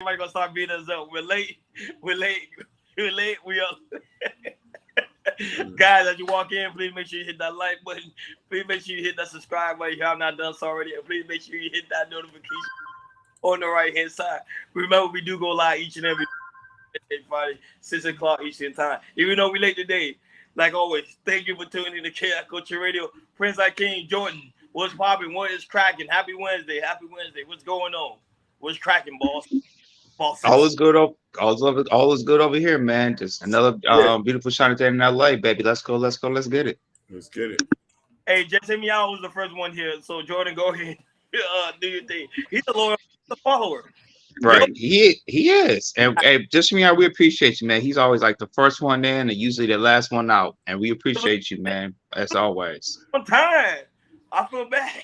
Everybody gonna start beating us up. We're late. We're late. We're late. We up. Guys, as you walk in, please make sure you hit that like button. Please make sure you hit that subscribe button if you have not done so already. And please make sure you hit that notification on the right hand side. Remember, we do go live each and every Friday, 6 o'clock Eastern time. Even though we late today, like always, thank you for tuning in to Chaos Culture Radio. Prince King Jordan, what's popping? What is cracking? Happy Wednesday. Happy Wednesday. What's going on? What's cracking, boss? All Bosses. is good. All is good over here, man. Just another beautiful shiny day in LA, baby. Let's go. Let's go. Let's get it. Let's get it. Hey, Jesse Meow was the first one here. So, Jordan, go ahead. Do your thing. He's a loyal follower. Yo, Right. He is. And just me, we appreciate you, man. He's always like the first one in and usually the last one out. And we appreciate you, man, as always. on time. I feel bad.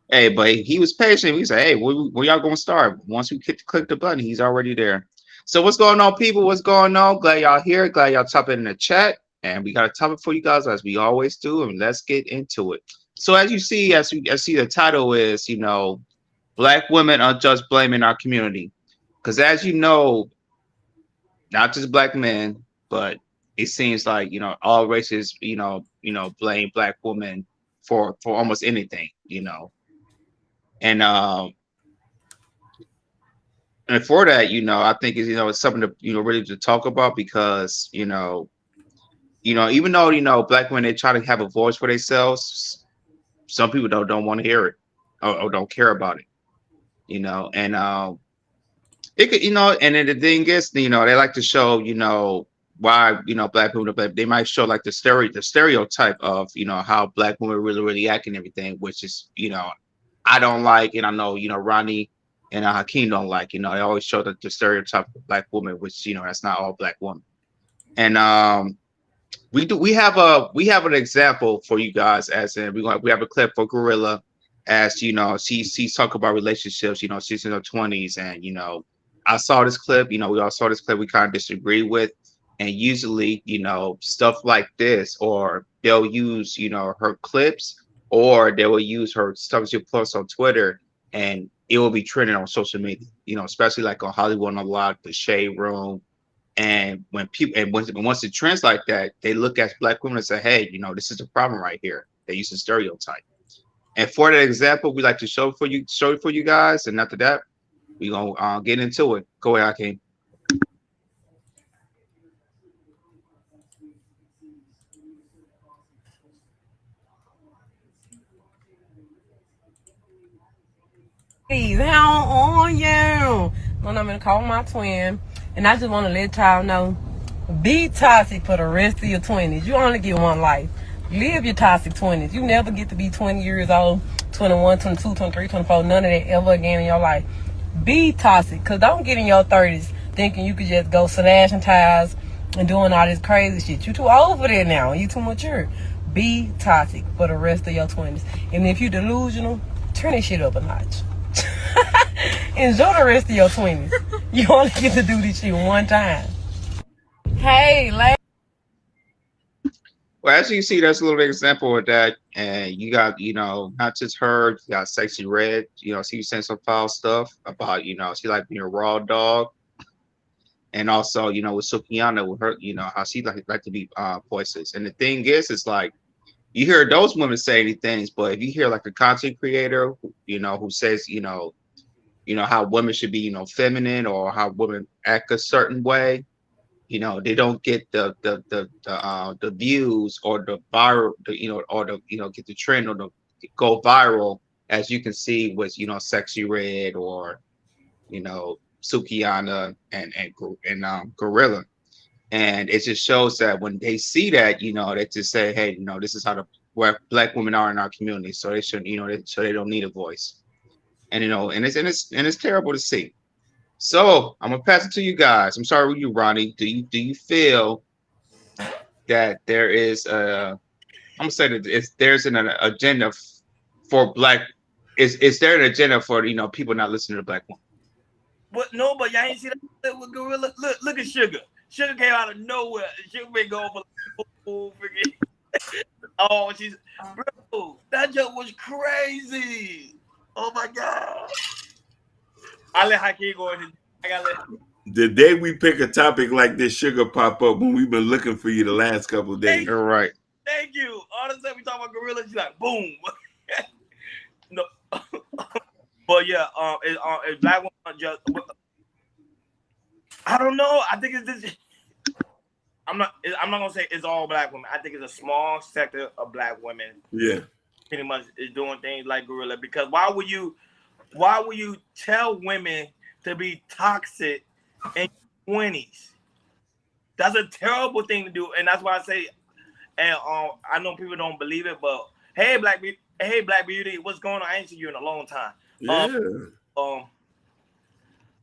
Hey, but he was patient. We said, hey, where y'all gonna start? Once we click the button, he's already there. So what's going on, people? What's going on? Glad y'all here. Glad y'all topping in the chat. And we got a topic for you guys as we always do. And let's get into it. So as you see, as see the title is, Black women unjust blame in our community. Because as you know, not just black men, but it seems like, all races, blame black women for almost anything. And and for that, I think is it's something to really to talk about because even though black women they try to have a voice for themselves, some people don't want to hear it or don't care about it. And it could and then the thing is they like to show why black people they might show like the stereotype of how black women really act and everything, which is I don't like, and I know Ronnie and Hakeem don't like. They always show the stereotype of black woman, which that's not all black women. And we have an example for you guys, as in we have a clip for Gorilla, as she's talking about relationships. She's in her 20s, and I saw this clip. We all saw this clip. We kind of disagree with, and usually stuff like this, or they'll use her clips, or they will use her stuff she posts on Twitter, and it will be trending on social media. Especially like on Hollywood Unlocked, the Shade Room, and when people and once it trends like that, they look at black women and say, "Hey, this is a problem right here." They use a stereotype. And for that example, we like to show it for you guys. And after that, we gonna get into it. Go ahead, Hakeem. Please, how on you? When I'm gonna call my twin, and I just want to let y'all know: be toxic for the rest of your 20s. You only get one life. Live your toxic 20s. You never get to be 20 years old, 21, 22, 23, 24. None of that ever again in your life. Be toxic, cause don't get in your 30s thinking you could just go slashing tires and doing all this crazy shit. You too old for that now. You too mature. Be toxic for the rest of your 20s. And if you delusional, turn this shit up a notch. Enjoy the rest of your 20s. You only get to do this shit one time. Hey, Well, as you see, that's a little example of that. And you got, not just her, you got Sexy Red. She was saying some foul stuff about, she like being a raw dog. And also, with Sukiana, with her, how she like to be voices. And the thing is, it's like, you hear those women say any things, but if you hear like a content creator, who says, how women should be, feminine, or how women act a certain way, they don't get the views or the viral, or the get the trend or the go viral, as you can see with Sexy Red, or Sukiana, and Gorilla. And it just shows that when they see that, they just say, hey, this is how the where black women are in our community, so they should, so they don't need a voice. And and it's terrible to see. So I'm gonna pass it to you guys. I'm sorry with you, Ronnie. Do you feel that there is I'm gonna say that there's an agenda for black, is there an agenda for people not listening to black women? But no, but y'all ain't see that with Gorilla. Look at Sugar. Sugar came out of nowhere. Sugar been going for like, oh, freaking. Oh, bro, that joke was crazy. Oh my god. I let Hakeem go in his. I gotta let. The day we pick a topic like this, sugar pop up when we've been looking for you the last couple of days. Thank, All right. thank you. All of a sudden we talk about gorillas. She's like, boom. No, but yeah, it's black women just. I don't know. I think it's this. I'm not. I'm not gonna say it's all black women. I think it's a small sector of black women. Yeah. Pretty much is doing things like gorilla. Because why would you tell women to be toxic in your 20s? That's a terrible thing to do, and that's why I say. And I know people don't believe it, but hey Black Beauty, what's going on? I ain't seen you in a long time. Yeah. Um,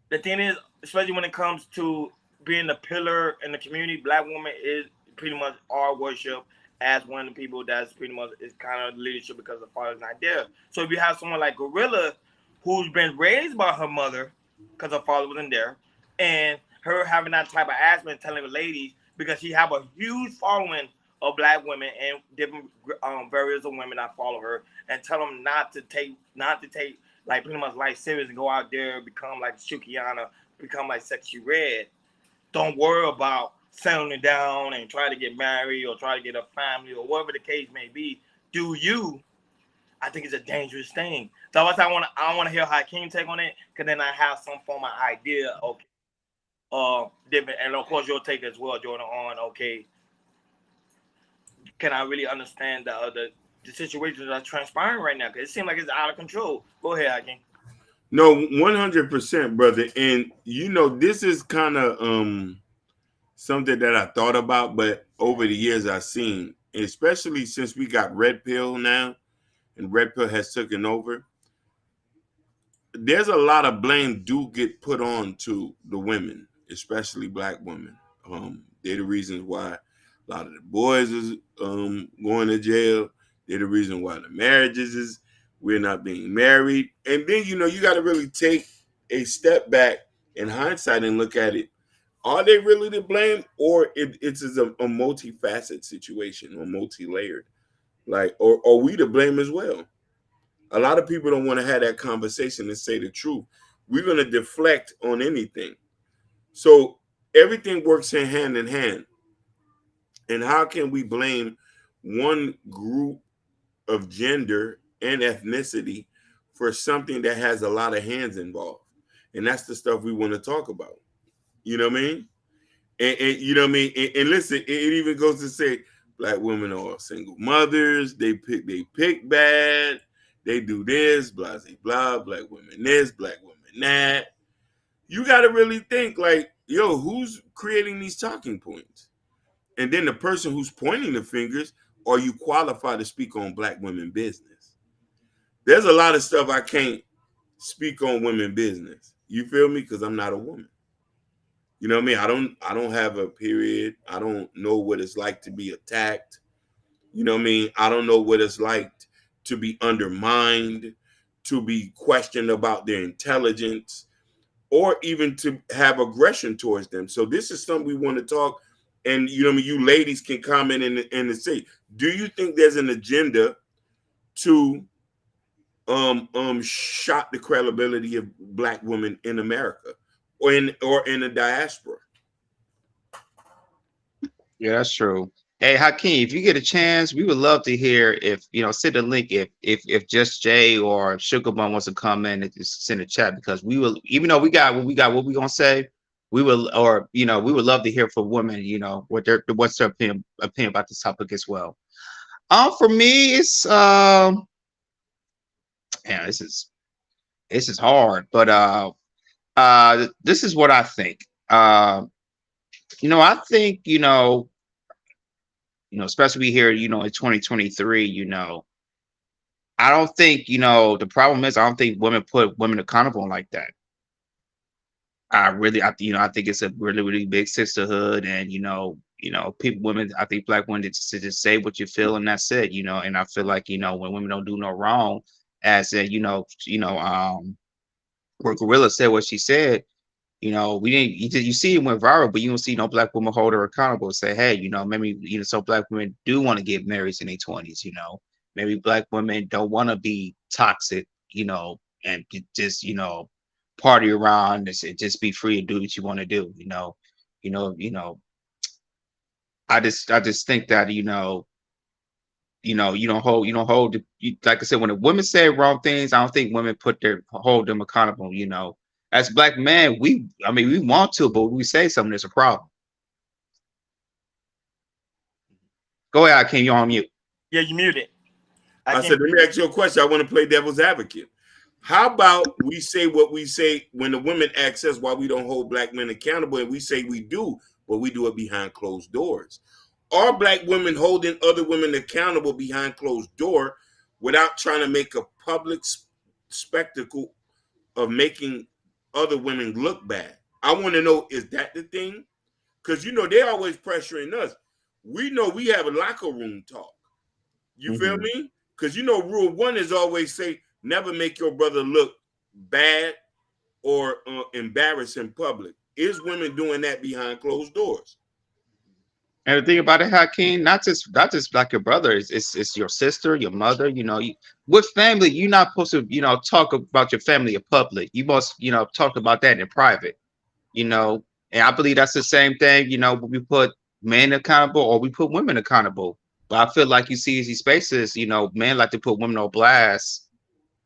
the thing is, especially when it comes to being a pillar in the community, black woman is pretty much our worship as one of the people that's pretty much is kind of leadership because the father's not there. So if you have someone like Gorilla, who's been raised by her mother because her father wasn't there, and her having that type of aspect, telling the ladies because she have a huge following of black women and different various of women that follow her and tell them not to take like pretty much life serious and go out there become like Shukiana, become like Sexy Red. Don't worry about settling down and try to get married or try to get a family or whatever the case may be. Do you? I think it's a dangerous thing. So I want to hear Hakeem take on it, because then I have some form of idea. Okay, different, and of course your take as well, Jordan. On okay, can I really understand the situations that are transpiring right now? Because it seems like it's out of control. Go ahead, Hakeem. No, 100%, brother. And this is kind of something that I thought about, but over the years I've seen, especially since we got Red Pill now, and Red Pill has taken over. There's a lot of blame do get put on to the women, especially black women. They're the reasons why a lot of the boys is going to jail. They're the reason why the marriages is we're not being married. And then you got to really take a step back in hindsight and look at it. Are they really to blame, or it's a multifaceted situation or multi-layered? Like, or are we to blame as well? A lot of people don't want to have that conversation and say the truth. We're going to deflect on anything. So everything works in hand. And how can we blame one group of gender and ethnicity for something that has a lot of hands involved? And that's the stuff we want to talk about. You know what I mean? And you know what I mean? And listen, it even goes to say black women are single mothers. They pick bad. They do this, blah, blah, blah. Black women this, black women that. You got to really think like, yo, who's creating these talking points? And then the person who's pointing the fingers, are you qualified to speak on black women business? There's a lot of stuff I can't speak on women business. You feel me? Because I'm not a woman. You know what I mean? I don't have a period. I don't know what it's like to be attacked. You know what I mean? I don't know what it's like to be undermined, to be questioned about their intelligence, or even to have aggression towards them. So this is something we want to talk. And you know what I mean? You ladies can comment and say, do you think there's an agenda to shot the credibility of black women in America or in the diaspora? Yeah, that's true. Hey, Hakeem, if you get a chance, we would love to hear if send a link if Just Jay or Sugar Bun wants to come in and just send a chat, because we will, even though we got what we gonna say, we will, or we would love to hear from women, what's their opinion about this topic as well. For me, it's yeah, this is hard, but this is what I think. I think especially here, in 2023, I don't think, the problem is I don't think women put women accountable like that. I think it's a really, really big sisterhood, and women. I think black women just say what you feel, and that's it. And I feel like when women don't do no wrong, as in where Gorilla said what she said. We didn't. You see it went viral, but you don't see no black woman hold her accountable and say, hey, maybe so black women do want to get married in their 20s. Maybe black women don't want to be toxic, and just party around and just be free to do what you want to do. You know. I just think that you don't hold like I said, when the women say wrong things, I don't think women hold them accountable. As black men, we want to, but when we say something, there's a problem. Go ahead, King, you're on mute. Yeah, you muted. I said, let me ask you a question. I want to play devil's advocate. How about we say what we say when the women ask us why we don't hold black men accountable, and we say we do, but we do it behind closed doors? Are black women holding other women accountable behind closed door without trying to make a public spectacle of making other women look bad? I want to know, is that the thing? Because, they're always pressuring us. We know we have a locker room talk. You feel me? Because, rule one is always say, never make your brother look bad or embarrassed in public. Is women doing that behind closed doors? And the thing about it, Hakeem, not just like your brother, it's your sister, your mother. With family, you're not supposed to, talk about your family in public. You must, talk about that in private. And I believe that's the same thing. When we put men accountable or we put women accountable. But I feel like you see these spaces, men like to put women on blast,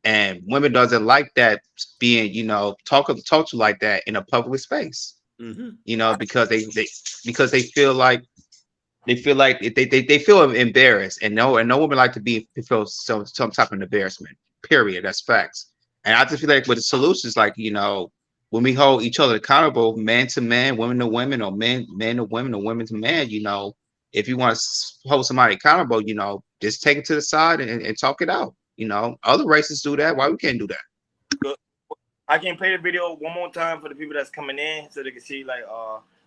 and women doesn't like that being, talk to like that in a public space. Because they feel like they feel embarrassed, and no woman like to feel some type of embarrassment. Period. That's facts. And I just feel like with the solutions, like when we hold each other accountable, man to man, women to women, or men to women, or women to man, if you want to hold somebody accountable, just take it to the side and talk it out. Other races do that. Why we can't do that? Good. I can play the video one more time for the people that's coming in so they can see like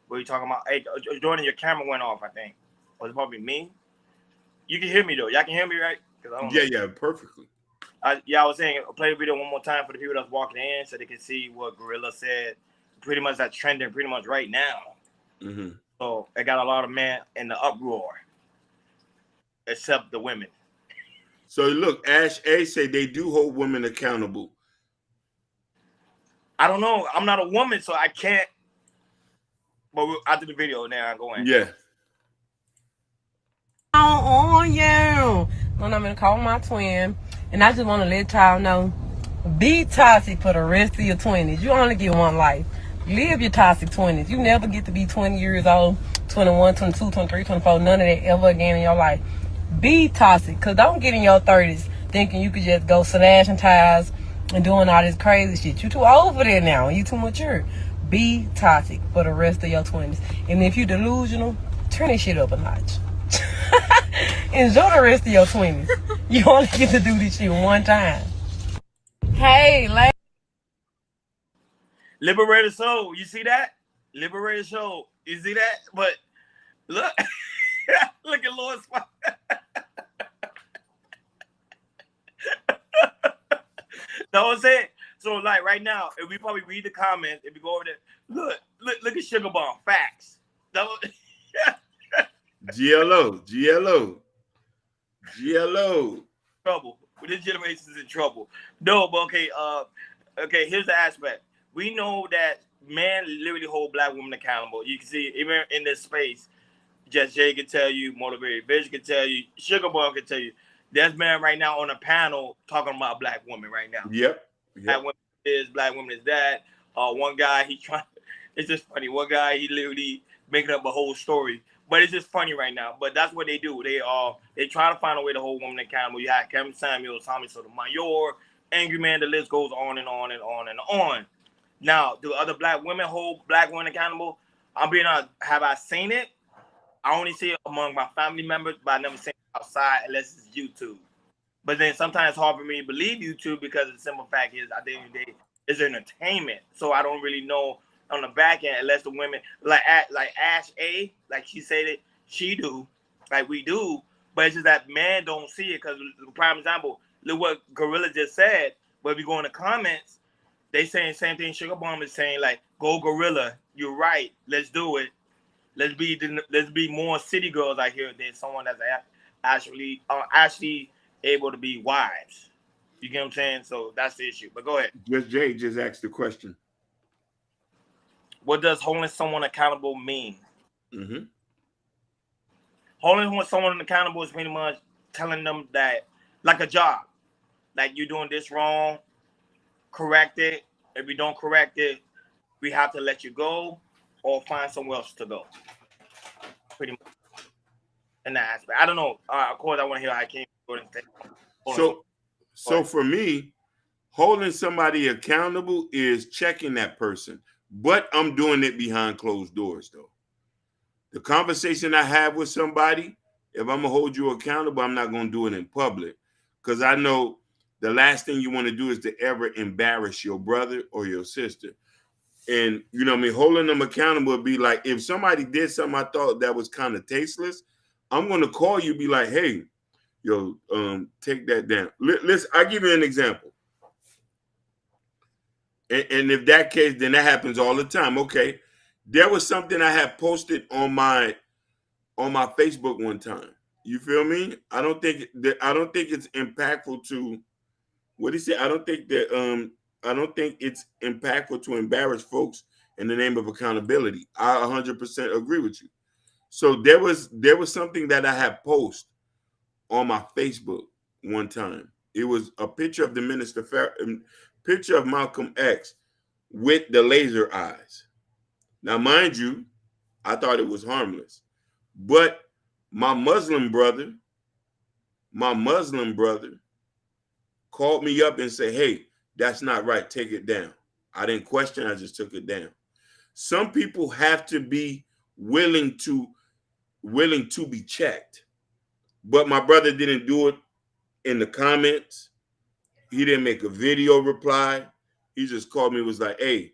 what you're talking about. Hey, Jordan, your camera went off, I think. Or it's probably me. You can hear me though. Y'all can hear me, right? Yeah, perfectly. I was saying, play the video one more time for the people that's walking in so they can see what Gorilla said. Pretty much that's trending pretty much right now. So it got a lot of men in the uproar, except the women. So look, Ash A say they do hold women accountable. I don't know. I'm not a woman, so I can't. But after the video, now I'm going. Yeah. On you. When I'm gonna call my twin, and I just want to let y'all know, be toxic for the rest of your 20s. You only get one life. Live your toxic 20s. You never get to be 20 years old, 21, 22, 23, 24, none of that ever again in your life. Be toxic, because don't get in your 30s thinking you could just go slashing tires and doing all this crazy shit. You too old for that now. You too mature. Be toxic for the rest of your 20s. And if you delusional, turn this shit up a notch. Enjoy the rest of your 20s. You only get to do this shit one time. Hey, Liberated Soul, you see that? Liberated Soul, you see that? But look, look at Lord Spot. That was it. So like right now, if we probably read the comments, if we go over there, look at Sugar Bomb. Facts. That was GLO. trouble. This generation is in trouble. No, but okay. Here's the aspect. We know that men literally hold black women accountable. You can see even in this space, Just Jay can tell you, Motivated Bitch can tell you, Sugar Bomb can tell you. There's man right now on a panel talking about black women right now. Yep. Black women black women is that. One guy it's just funny. One guy he literally making up a whole story. But it's just funny right now. But that's what they do. They try to find a way to hold women accountable. You have Kevin Samuels, Tommy Sotomayor, Angry Man. The list goes on and on and on and on. Now, do other black women hold black women accountable? I'm being honest. Have I seen it? I only see it among my family members, but I never seen it outside unless it's YouTube. But then sometimes it's hard for me to believe YouTube because the simple fact is, at the end of the day, it's entertainment. So I don't really know on the back end unless the women like Ash A, like she said it, she do, like we do. But it's just that men don't see it because, prime example, look what Gorilla just said. But if you go in the comments, they saying the same thing Sugar Bomb is saying, like, go Gorilla, you're right, let's do it. Let's be more city girls out here than someone that's actually able to be wives. You get what I'm saying? So that's the issue. But go ahead. Just Jay just asked the question. What does holding someone accountable mean? Mm-hmm. Holding someone accountable is pretty much telling them that, like a job, like you're doing this wrong, correct it. If you don't correct it, we have to let you go or find somewhere else to go. Pretty much in that aspect. I don't know. Of course, I want to hear how I came. So for me, holding somebody accountable is checking that person, but I'm doing it behind closed doors though. The conversation I have with somebody, if I'm gonna hold you accountable, I'm not gonna do it in public, because I know the last thing you want to do is to ever embarrass your brother or your sister. And you know what I mean, holding them accountable would be like, if somebody did something I thought that was kind of tasteless, I'm gonna call you, be like, hey, yo, take that down. Listen, I'll give you an example. And if that case, then that happens all the time. Okay. There was something I had posted on my Facebook one time. You feel me? I don't think it's impactful to what he said. I don't think it's impactful to embarrass folks in the name of accountability. I 100% agree with you. So there was something that I had posted on my Facebook one time. It was a picture of the picture of Malcolm X with the laser eyes. Now, mind you, I thought it was harmless, but my Muslim brother called me up and said, "Hey, that's not right. Take it down." I didn't question. I just took it down. Some people have to be willing to be checked. But my brother didn't do it in the comments. He didn't make a video reply. He just called me and was like, hey,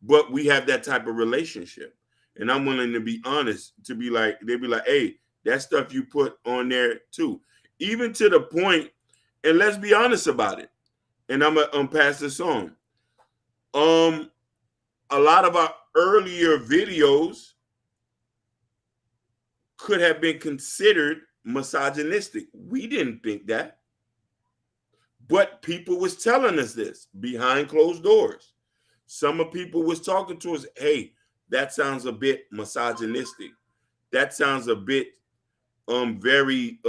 but we have that type of relationship. And I'm willing to be honest, to be like, they'd be like, hey, that stuff you put on there too. Even to the point, and let's be honest about it. And I'm going to pass this on. A lot of our earlier videos could have been considered misogynistic. We didn't think that. But people was telling us this behind closed doors. Some of people was talking to us, hey, that sounds a bit misogynistic. That sounds a bit very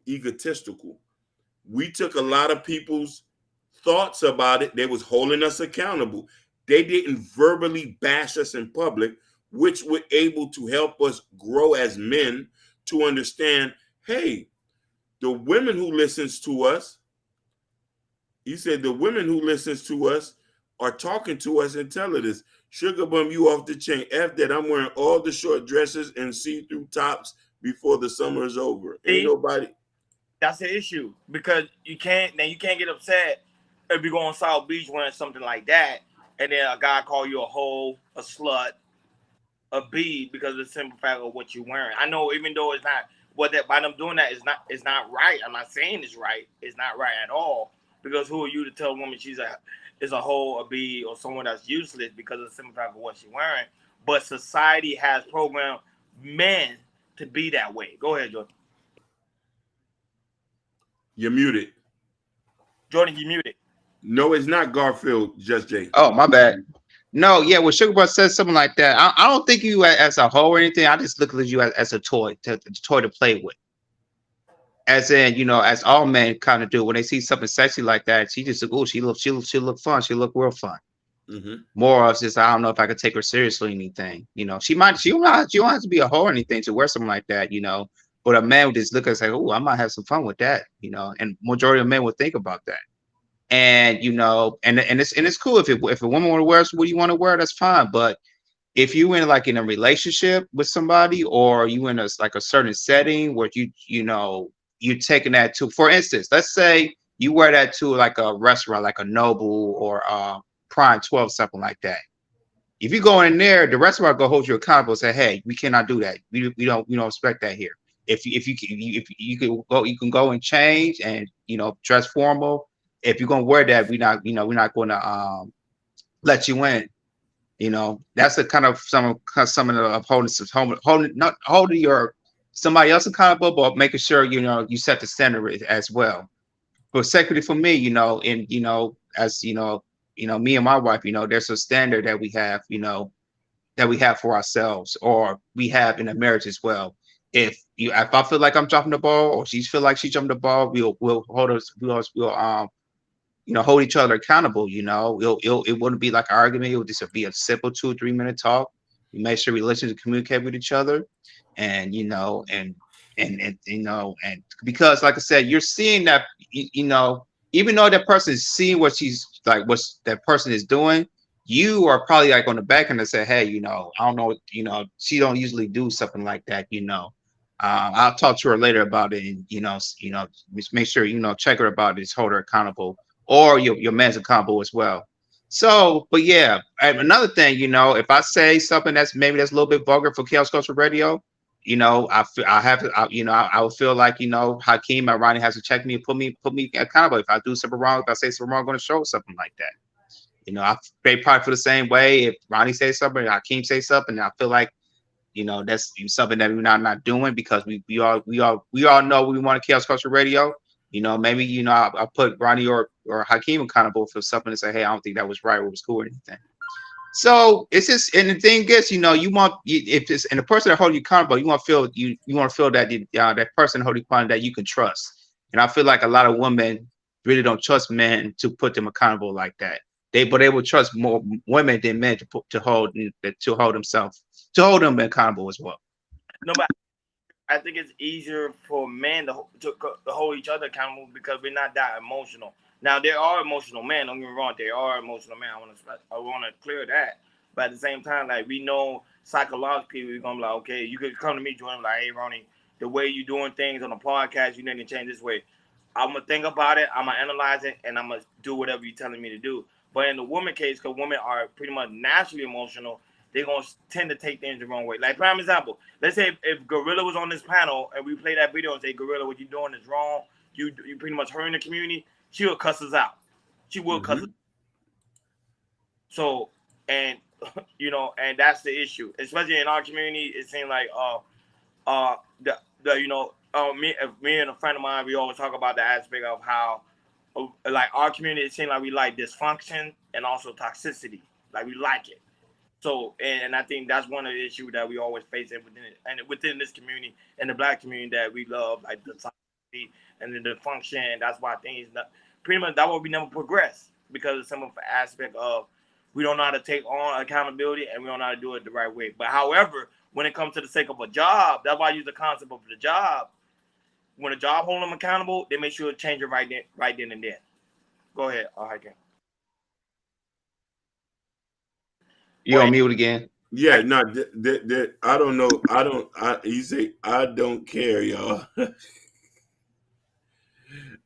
egotistical. We took a lot of people's thoughts about it. They was holding us accountable. They didn't verbally bash us in public, which were able to help us grow as men to understand, hey, the women who listens to us, he said the women who listens to us are talking to us and telling us, sugar bum, you off the chain. F that, I'm wearing all the short dresses and see-through tops before the summer is over. Ain't nobody. That's the issue, because you can't get upset if you go on South Beach wearing something like that, and then a guy call you a hoe, a slut, a B, because of the simple fact of what you're wearing. I know, even though it's not what that by them doing that is not right. I'm not saying it's right. It's not right at all. Because who are you to tell a woman she's a hoe, a B, or someone that's useless because of the simple fact of what she's wearing? But society has programmed men to be that way. Go ahead, Jordan. You're muted. Jordan, you muted. No, it's not Garfield, just Jay. Oh, my bad. No, yeah, when Sugar Boy says something like that, I don't think you as a hoe or anything. I just look at you as a toy to play with. As in, you know, as all men kind of do when they see something sexy like that, she just like, oh, she look fun. She look real fun. Mm-hmm. More of just, I don't know if I could take her seriously or anything. You know, she don't have to be a hoe or anything to wear something like that, you know. But a man would just look and say, oh, I might have some fun with that, you know. And majority of men would think about that. And you know, and it's cool if a woman want to wear what you want to wear, that's fine. But if you in like in a relationship with somebody, or you in a certain setting where you know you're taking that to, for instance, let's say you wear that to like a restaurant, like a Noble or Prime 12, something like that. If you go in there, the restaurant go hold you accountable and say, hey, we cannot do that. We don't expect that here. If you can go and change and, you know, dress formal. If you're gonna wear that, we're not going to let you in. You know, that's a kind of some of the not holding your somebody else accountable, but making sure, you know, you set the standard as well. for security for me, and as me and my wife, there's a standard that we have for ourselves, or we have in a marriage as well. If I feel like I'm dropping the ball, or she feel like she jumped the ball, we'll hold us, we'll hold each other accountable. It wouldn't be like an argument. It would just be a simple 2 or 3 minute talk. We make sure we listen to communicate with each other, and and because, like I said, you're seeing that, even though that person is seeing what that person is doing, you are probably like on the back end and say, hey, I don't know, she don't usually do something like that. I'll talk to her later about it, and just make sure check her about it, just hold her accountable, or your man's accountable as well. So, but yeah, and another thing, if I say something that's a little bit vulgar for Chaos Culture Radio, I feel I have to, I would feel like, Hakeem and Ronnie has to check me and put me accountable if I do something wrong. If I say something wrong, I'm going to show something like that. They probably feel the same way. If Ronnie says something, Hakeem says something, I feel like, that's something that we're not doing, because we all know we want to Chaos Culture Radio. Maybe I put Ronnie or Hakeem accountable for something and say, hey, I don't think that was right or was cool or anything. So it's just, and the thing is, if it's, and the person that hold you accountable, you want to feel that that person holding you accountable that you can trust. And I feel like a lot of women really don't trust men to put them accountable like that. But they will trust more women than men to hold them accountable as well. No, but I think it's easier for men to hold each other accountable because we're not that emotional. Now there are emotional men. Don't get me wrong. There are emotional men. I want to clear that. But at the same time, like, we know psychologically, we're gonna be like, okay, you could come to me, Jordan, like, hey, Ronnie, the way you doing things on the podcast, you need to change this way. I'm gonna think about it. I'm gonna analyze it, and I'm gonna do whatever you're telling me to do. But in the woman case, because women are pretty much naturally emotional, they're gonna tend to take things the wrong way. Like, prime example, let's say if Gorilla was on this panel and we play that video and say, Gorilla, what you doing is wrong. You pretty much hurting the community. She will cuss us out. She will cuss us. So, and and that's the issue, especially in our community. It seems like me and a friend of mine, we always talk about the aspect of how, like, our community, it seems like we like dysfunction and also toxicity. Like, we like it. So, and I think that's one of the issues that we always face within this community and the black community, that we love, like, the toxicity and the dysfunction. That's why things pretty much, that's why we never progress, because of some of the aspect of, we don't know how to take on accountability, and we don't know how to do it the right way. But however, when it comes to the sake of a job, that's why I use the concept of the job. When a job hold them accountable, they make sure to change it right then and there. Go ahead, Hakeem. You on mute again? Yeah, no, I don't know. You say I don't care, y'all,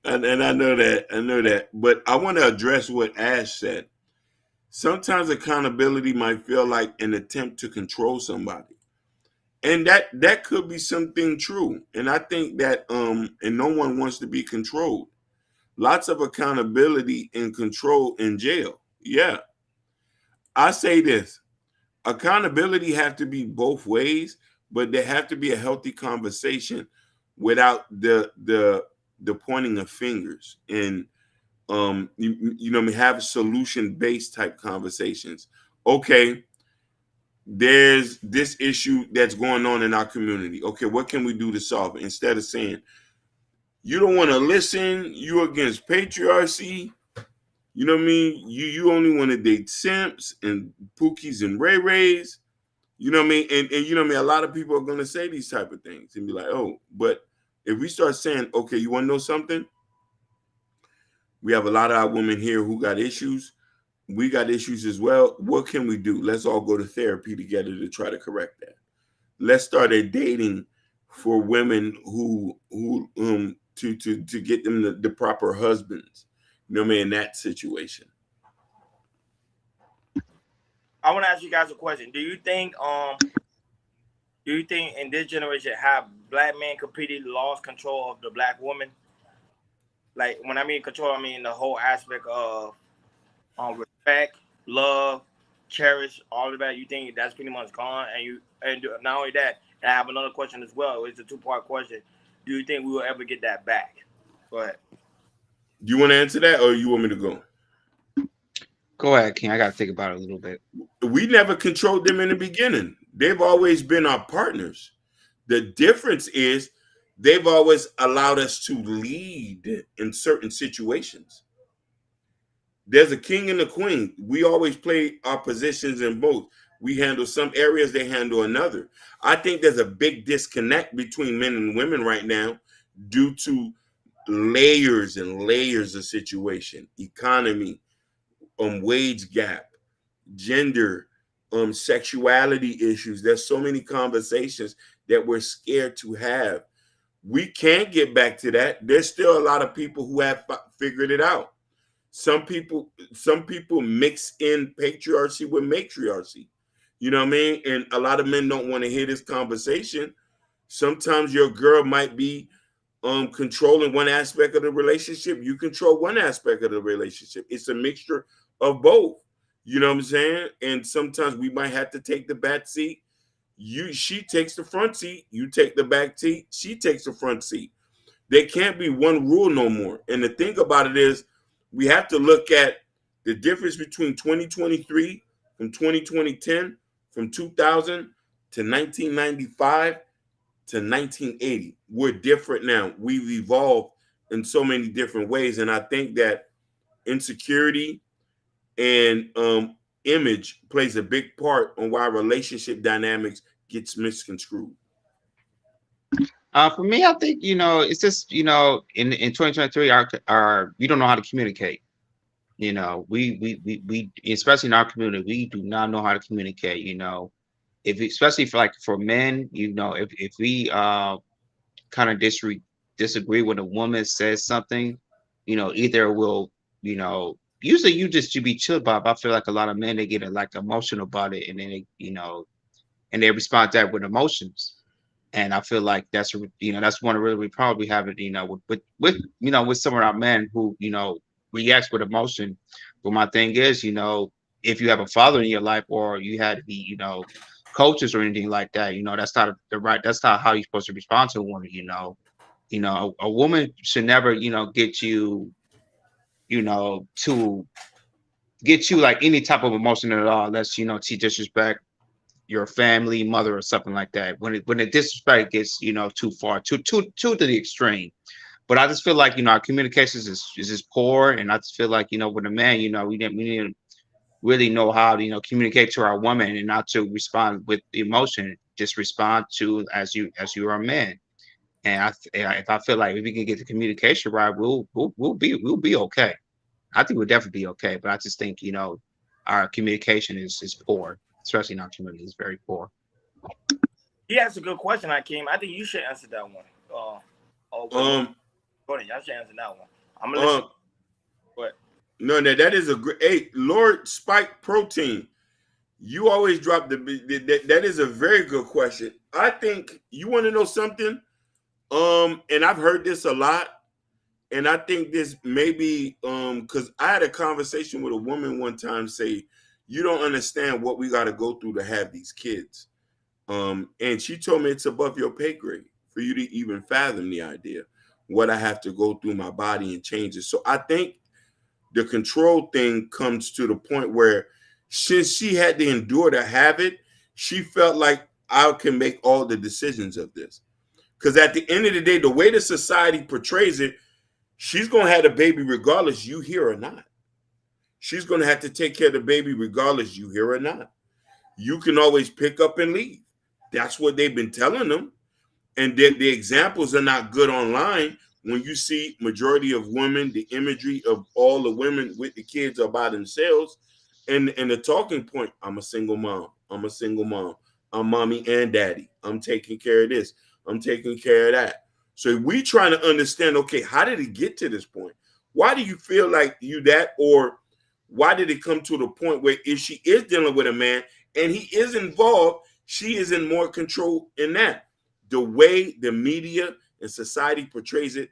and I know that. But I want to address what Ash said. Sometimes accountability might feel like an attempt to control somebody, and that could be something true. And I think that and no one wants to be controlled. Lots of accountability and control in jail. Yeah, I say this: accountability have to be both ways, but there have to be a healthy conversation without the pointing of fingers, and have solution based type conversations. Okay, there's this issue that's going on in our community. Okay, what can we do to solve it? Instead of saying, you don't want to listen, you against patriarchy, you know what I mean? You only want to date simps and pookies and ray rays. You know what I mean? And you know what I mean? A lot of people are gonna say these type of things and be like, oh, but if we start saying, okay, you want to know something? We have a lot of our women here who got issues. We got issues as well. What can we do? Let's all go to therapy together to try to correct that. Let's start a dating for women who to get them the proper husbands. You know what I mean? In that situation. I want to ask you guys a question. Do you think in this generation, have black men completely lost control of the black woman? Like, when I mean control, I mean the whole aspect of respect, love, cherish, all of that. You think that's pretty much gone? And not only that, and I have another question as well. It's a two-part question. Do you think we will ever get that back? Go ahead. Do you want to answer that, or you want me to go? Go ahead, King. I got to think about it a little bit. We never controlled them in the beginning. They've always been our partners. The difference is they've always allowed us to lead in certain situations. There's a king and a queen. We always play our positions in both. We handle some areas, they handle another. I think there's a big disconnect between men and women right now due to layers and layers of situation, economy, wage gap, gender, sexuality issues. There's so many conversations that we're scared to have. We can't get back to that. There's still a lot of people who have figured it out. Some people mix in patriarchy with matriarchy. You know what I mean? And a lot of men don't want to hear this conversation. Sometimes your girl might be controlling one aspect of the relationship. You control one aspect of the relationship. It's a mixture of both. You know what I'm saying? And sometimes we might have to take the back seat. She takes the front seat. You take the back seat. She takes the front seat. There can't be one rule no more. And the thing about it is, we have to look at the difference between 2023 from 2010, from 2000 to 1995 to 1980. We're different now. We've evolved in so many different ways. And I think that insecurity and image plays a big part on why relationship dynamics gets misconstrued. For me, I think it's just in 2023, our we don't know how to communicate. We especially in our community, we do not know how to communicate. If especially for men, if we kind of disagree when a woman says something, either we'll usually you just should be chill about it, but I feel like a lot of men, they get like emotional about it, and then and they respond to that with emotions. And I feel like that's one of really we probably have it, with some of our men who, reacts with emotion. But my thing is, if you have a father in your life, or you had to be, coaches or anything like that, that's not that's not how you're supposed to respond to a woman. A woman should never, get you, to get you like any type of emotion at all, unless, she disrespect your family, mother, or something like that. When the disrespect gets, too far, to the extreme. But I just feel like, our communications is just poor, and I just feel like, with a man, we need to really know how to, communicate to our woman, and not to respond with emotion. Just respond to as you are a man. And if I feel like if we can get the communication right, we'll be okay. I think we'll definitely be okay. But I just think, our communication is poor, especially in our community. It's very poor. He asked a good question, Hakeem. I think you should answer that one. Um, Go ahead, y'all should answer that one. I'm gonna listen. um, But no, that is a great. Hey, Lord Spike Protein, you always drop that is a very good question. I think you want to know something. And I've heard this a lot, and I think this maybe because I had a conversation with a woman one time say, "You don't understand what we got to go through to have these kids." And she told me it's above your pay grade for you to even fathom the idea what I have to go through my body and change it. So I think the control thing comes to the point where since she had to endure to have it, she felt like I can make all the decisions of this. Because at the end of the day, the way the society portrays it, she's going to have the baby regardless you hear or not. She's going to have to take care of the baby regardless you hear or not. You can always pick up and leave. That's what they've been telling them. And the examples are not good online. When you see majority of women, the imagery of all the women with the kids are by themselves, and the talking point, I'm a single mom. I'm a single mom. I'm mommy and daddy. I'm taking care of this. I'm taking care of that. So we trying to understand, okay, how did it get to this point? Why do you feel like you that? Or why did it come to the point where if she is dealing with a man and he is involved, she is in more control in that? The way the media and society portrays it,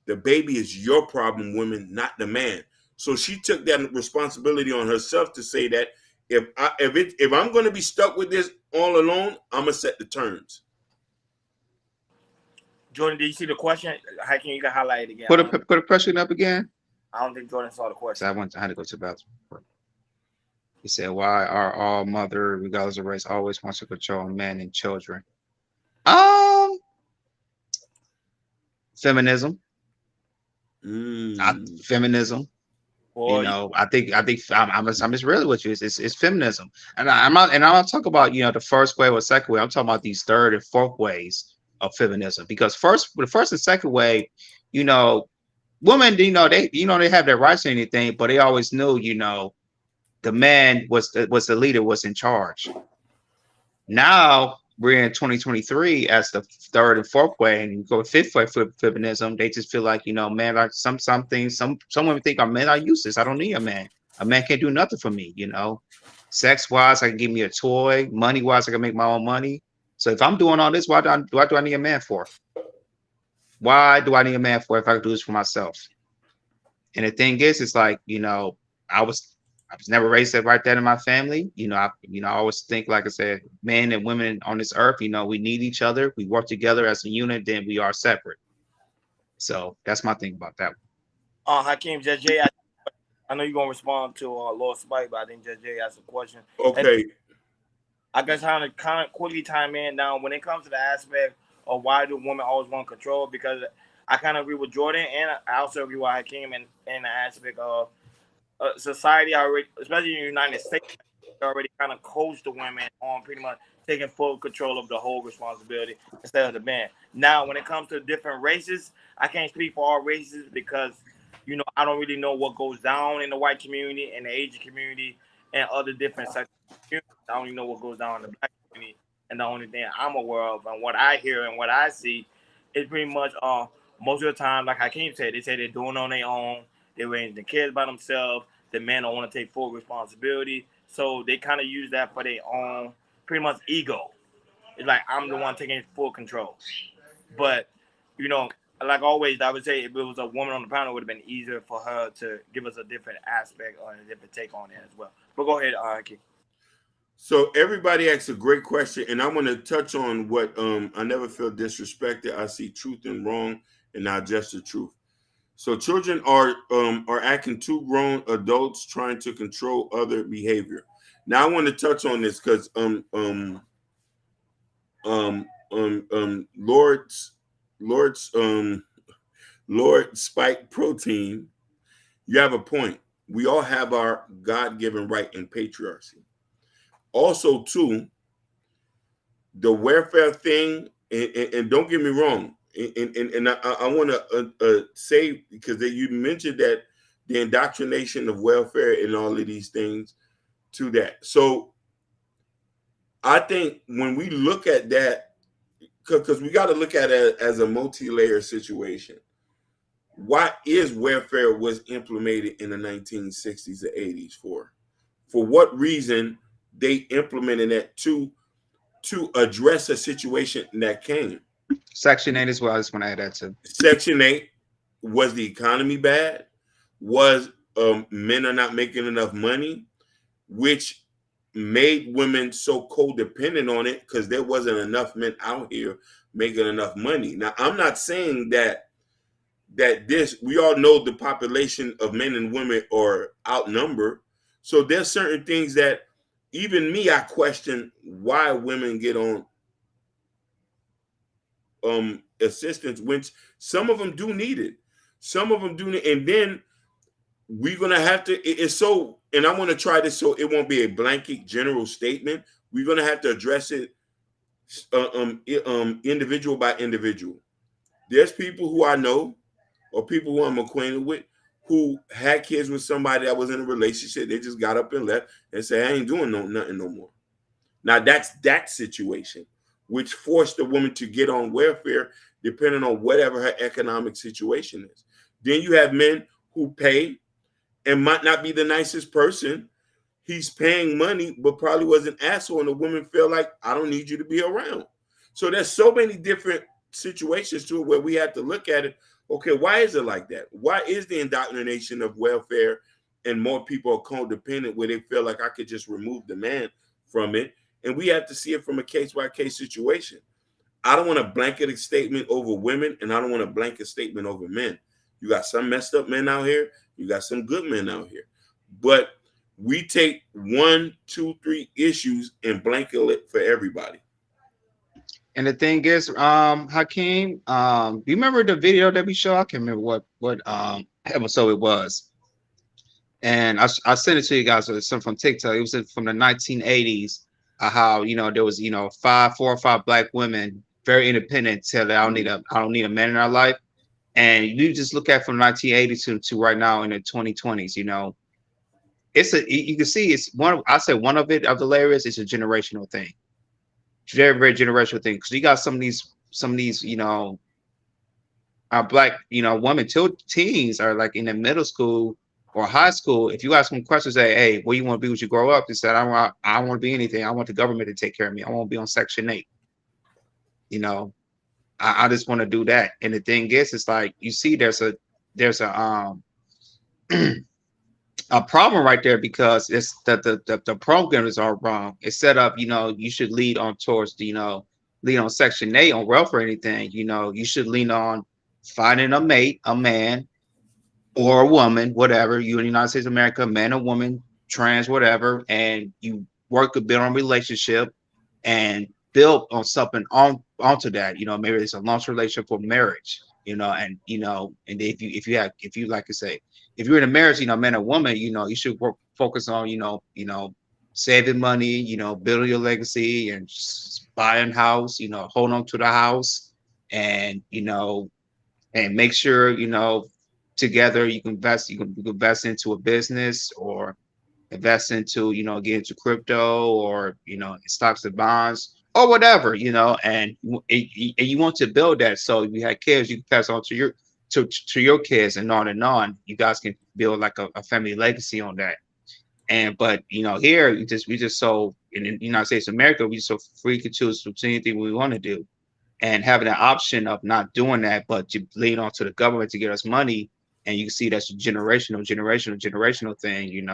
the baby is your problem, women, not the man. So she took that responsibility on herself to say that if I'm going to be stuck with this all alone, I'm gonna set the terms. Jordan, did you see the question? Hakeem, you can highlight it again. Put a question up again. I don't think Jordan saw the So question. I had to go to the bathroom. He said, "Why are all mother, regardless of race, always wants to control men and children?" Um, feminism. Mm. Feminism. You Boy, know, I think I'm just really with you. It's feminism, and I'm not talking about the first wave or second wave. I'm talking about these third and fourth ways of feminism because the first and second wave, you know, women, they have their rights and anything, but they always knew, the man was the leader, was in charge. Now we're in 2023 as the third and fourth way, and you go fifth way for feminism. They just feel like, man, like some things, some women think, men are useless. I don't need a man. A man can't do nothing for me. Sex wise, I can give me a toy. Money wise, I can make my own money. So if I'm doing all this, why do I need a man for? Why do I need a man for if I can do this for myself? And the thing is, it's like, I was I was never raised right there in my family. I always think, like I said, men and women on this earth, we need each other. We work together as a unit, then we are separate. So that's my thing about that. Hakeem, Judge J, I know you're gonna respond to Lord Spike, but I think Judge J asked a question, and Okay. I guess kind of quickly time in now when it comes to the aspect of why do women always want control, because I kind of agree with Jordan, and I also agree with Hakeem in the aspect of society already, especially in the United States, already kind of coached the women on pretty much taking full control of the whole responsibility instead of the man. Now, when it comes to different races, I can't speak for all races because I don't really know what goes down in the white community and the Asian community and other different sections of the community. I only know what goes down in the black community, and the only thing I'm aware of and what I hear and what I see is pretty much most of the time, like Hakeem said, they say they're doing on their own. They're raising the kids by themselves. The men don't want to take full responsibility, so they kind of use that for their own, pretty much ego. It's like I'm the one taking full control. But you know, like always, I would say if it was a woman on the panel, it would have been easier for her to give us a different aspect or a different take on it as well. But go ahead, Keith. So everybody asks a great question, and I want to touch on what I never feel disrespected. I see truth and wrong, and not just the truth. So children are acting two grown adults trying to control other behavior. Now I want to touch on this because Lord's Lord Spike Protein, you have a point. We all have our God-given right in patriarchy. Also, too, the welfare thing, and don't get me wrong, and I want to say, because you mentioned that the indoctrination of welfare and all of these things to that. So I think when we look at that, because we got to look at it as a multi-layer situation. Why is welfare was implemented in the 1960s or 80s for? For what reason they implemented that to address a situation that came? Section 8 as well. I just want to add that too. Section 8, was the economy bad? Was men are not making enough money, which made women so codependent on it because there wasn't enough men out here making enough money. Now, I'm not saying that this, we all know the population of men and women are outnumbered. So there's certain things that even me, I question why women get on assistance, which some of them do need it. Some of them do need, and then we're gonna have to, it's so, and I want to try this so it won't be a blanket general statement. We're gonna have to address it individual by individual. There's people who I know or people who I'm acquainted with who had kids with somebody that was in a relationship. They just got up and left and say, I ain't doing nothing no more. Now that's that situation, which forced the woman to get on welfare depending on whatever her economic situation is. Then you have men who pay and might not be the nicest person. He's paying money, but probably was an asshole, and the woman feel like, I don't need you to be around. So there's so many different situations to it where we have to look at it. Okay, why is it like that? Why is the indoctrination of welfare and more people are codependent where they feel like I could just remove the man from it? And we have to see it from a case by case situation. I don't want a blanket statement over women, and I don't want a blanket statement over men. You got some messed up men out here. You got some good men out here. But we take one, two, three issues and blanket it for everybody. And the thing is, Hakeem, you remember the video that we showed? I can't remember what episode it was. And I sent it to you guys. It was some from TikTok. It was from the 1980s. How there was four or five black women, very independent, tell that I don't need a man in our life. And you just look at from 1980 to right now in the 2020s. It's you can see it's one. I said one of the layers is a generational thing, very very generational thing. Because you got some of these black women till teens are like in the middle school or high school. If you ask them questions, say, "Hey, what do you want to be when you grow up?" They said, I don't want to be anything. I want the government to take care of me. I want to be on Section 8." You know, I just want to do that. And the thing is, it's like you see, there's a problem right there because it's the programs are wrong. It's set up, you should lead on towards lead on Section 8 on welfare or anything. You should lean on finding a mate, a man or a woman, whatever, you in the United States of America, man or woman, trans, whatever, and you work a bit on relationship and build on something onto that. Maybe it's a long relationship for marriage, and if you like to say, if you're in a marriage, man or woman, you should focus on, saving money, building your legacy and buying house, hold on to the house and and make sure together you can invest into a business or invest into get into crypto or stocks and bonds or whatever, and you want to build that so if you had kids you can pass on to your kids and on. You guys can build like a family legacy on that. And but here we just so in the United States of America we so free to choose to do anything we want to do, and having an option of not doing that, but to lean onto the government to get us money. And you can see that's a generational thing.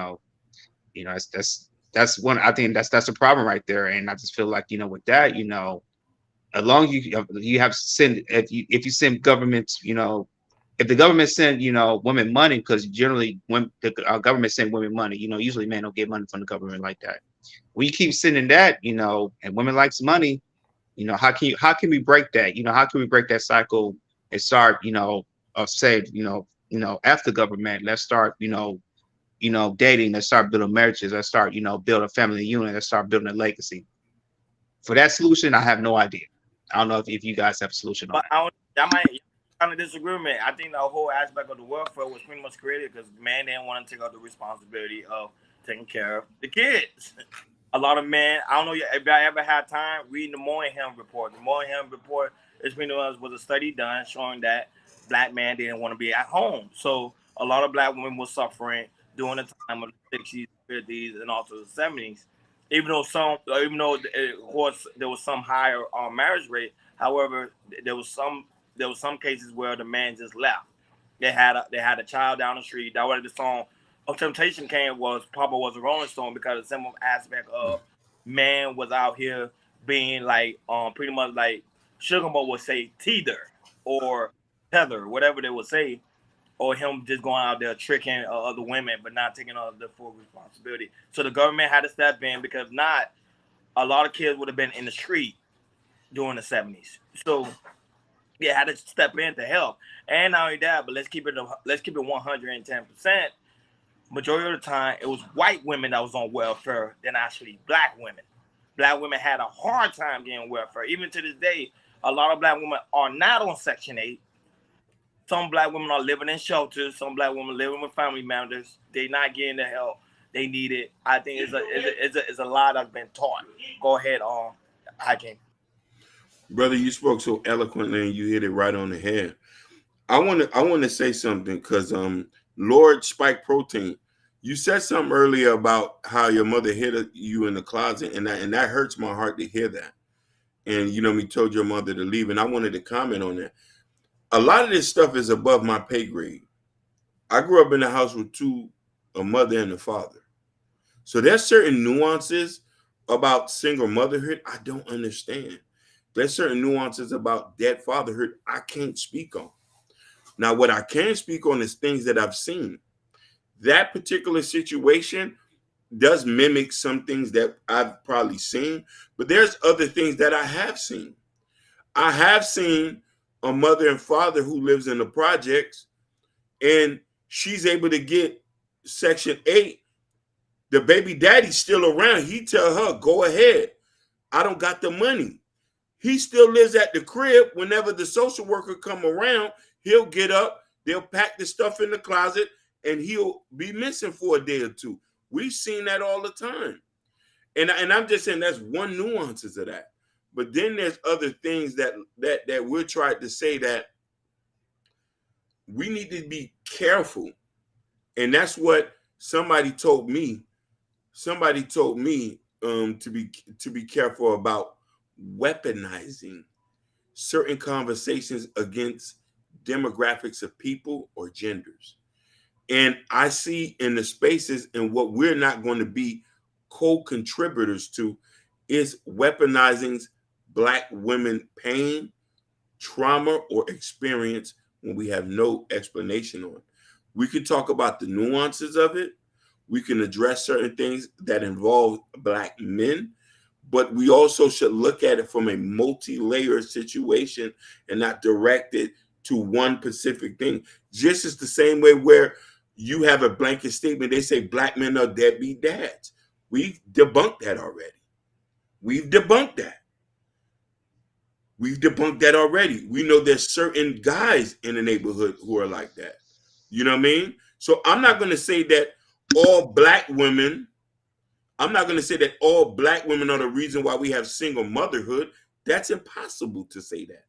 That's one. I think that's a problem right there. And I just feel like with that, as long as you have send if you send governments, if the government send women money, because generally when the government send women money, usually men don't get money from the government like that. We keep sending that, and women likes money. How can we break that? How can we break that cycle and start, say, after government, let's start, dating, let's start building marriages, let's start, build a family unit, let's start building a legacy. For that solution, I have no idea. I don't know if you guys have a solution on But that. I might kind of disagree with me. I think the whole aspect of the welfare was pretty much created because man didn't want to take out the responsibility of taking care of the kids. A lot of men, I don't know if I ever had time reading the Moynihan report. The Moynihan report is pretty much was a study done showing that black men didn't want to be at home. So a lot of black women were suffering during the time of the 60s, 50s, and also the 70s. Even though of course there was some higher marriage rate, however, there was some cases where the man just left. They had a child down the street. That was the song of Temptation came was Papa was a Rolling Stone because the simple aspect of man was out here being like pretty much like Sugar Mo would say teeter or tether, whatever they would say, or him just going out there tricking other women but not taking the full responsibility. So the government had to step in because if not, a lot of kids would have been in the street during the 70s. So yeah, had to step in to help. And not only that, but let's keep it 110%. Majority of the time, it was white women that was on welfare than actually black women. Black women had a hard time getting welfare. Even to this day, a lot of black women are not on Section 8. Some black women are living in shelters. Some black women living with family members. They're not getting the help they need it. I think it's a lot that's been taught. Go ahead, Hakeem. Brother, you spoke so eloquently and you hit it right on the head. I want to say something because Lord Spike Protein, you said something earlier about how your mother hid you in the closet, and that hurts my heart to hear that. And me told your mother to leave, and I wanted to comment on that. A lot of this stuff is above my pay grade. I grew up in a house with a mother and a father, so there's certain nuances about single motherhood I don't understand. There's certain nuances about dead fatherhood I can't speak on. Now, what I can speak on is things that I've seen. That particular situation does mimic some things that I've probably seen, but there's other things that I have seen. I have seen a mother and father who lives in the projects, and she's able to get Section 8. The baby daddy's still around. He tell her, go ahead. I don't got the money. He still lives at the crib. Whenever the social worker come around, he'll get up, they'll pack the stuff in the closet, and he'll be missing for a day or two. We've seen that all the time. And I'm just saying that's one nuances of that. But then there's other things that we're trying to say that we need to be careful. And that's what somebody told me. Somebody told me to be careful about weaponizing certain conversations against demographics of people or genders. And I see in the spaces, and what we're not going to be co-contributors to is weaponizing Black women pain, trauma, or experience when we have no explanation on it. We could talk about the nuances of it. We can address certain things that involve Black men, but we also should look at it from a multi-layered situation and not direct it to one specific thing. Just as the same way where you have a blanket statement, they say Black men are deadbeat dads. We've debunked that already. We've debunked that. We've debunked that already. We know there's certain guys in the neighborhood who are like that. You know what I mean? So I'm not going to say that all Black women, I'm not going to say that all Black women are the reason why we have single motherhood. That's impossible to say that.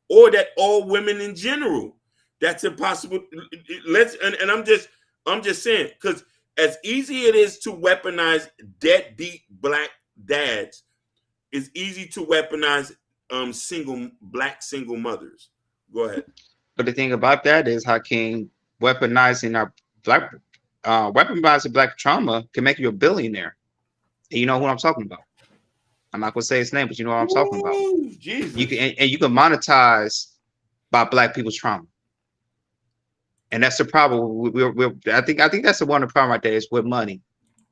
Or that all women in general. That's impossible. And I'm just saying, because as easy it is to weaponize deadbeat Black dads, it's easy to weaponize Black single mothers. Go ahead. But the thing about that is, Hakeem, weaponizing our weaponizing Black trauma can make you a billionaire. And you know who I'm talking about. I'm not gonna say his name, but you know what I'm talking about. Jesus. You can and you can monetize by Black people's trauma, and that's the problem. I think that's the one of the problem right there is with money.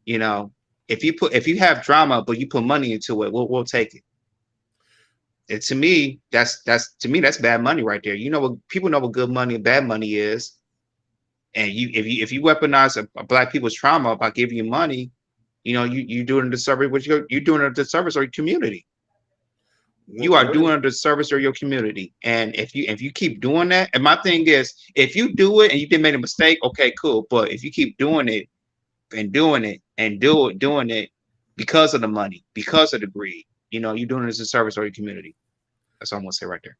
You know, if you have drama but you put money into it, we'll take it. And to me, that's bad money right there. You know what people know what good money and bad money is, and if you weaponize a Black people's trauma by giving you money, you know you doing a disservice. You're doing a disservice of your community. You are doing a disservice of your community, and if you keep doing that, and my thing is, if you do it and you didn't make a mistake, okay, cool. But if you keep doing it and doing it and doing it because of the money, because of the greed, you know, you're doing this a service of your community. That's all I'm gonna say right there.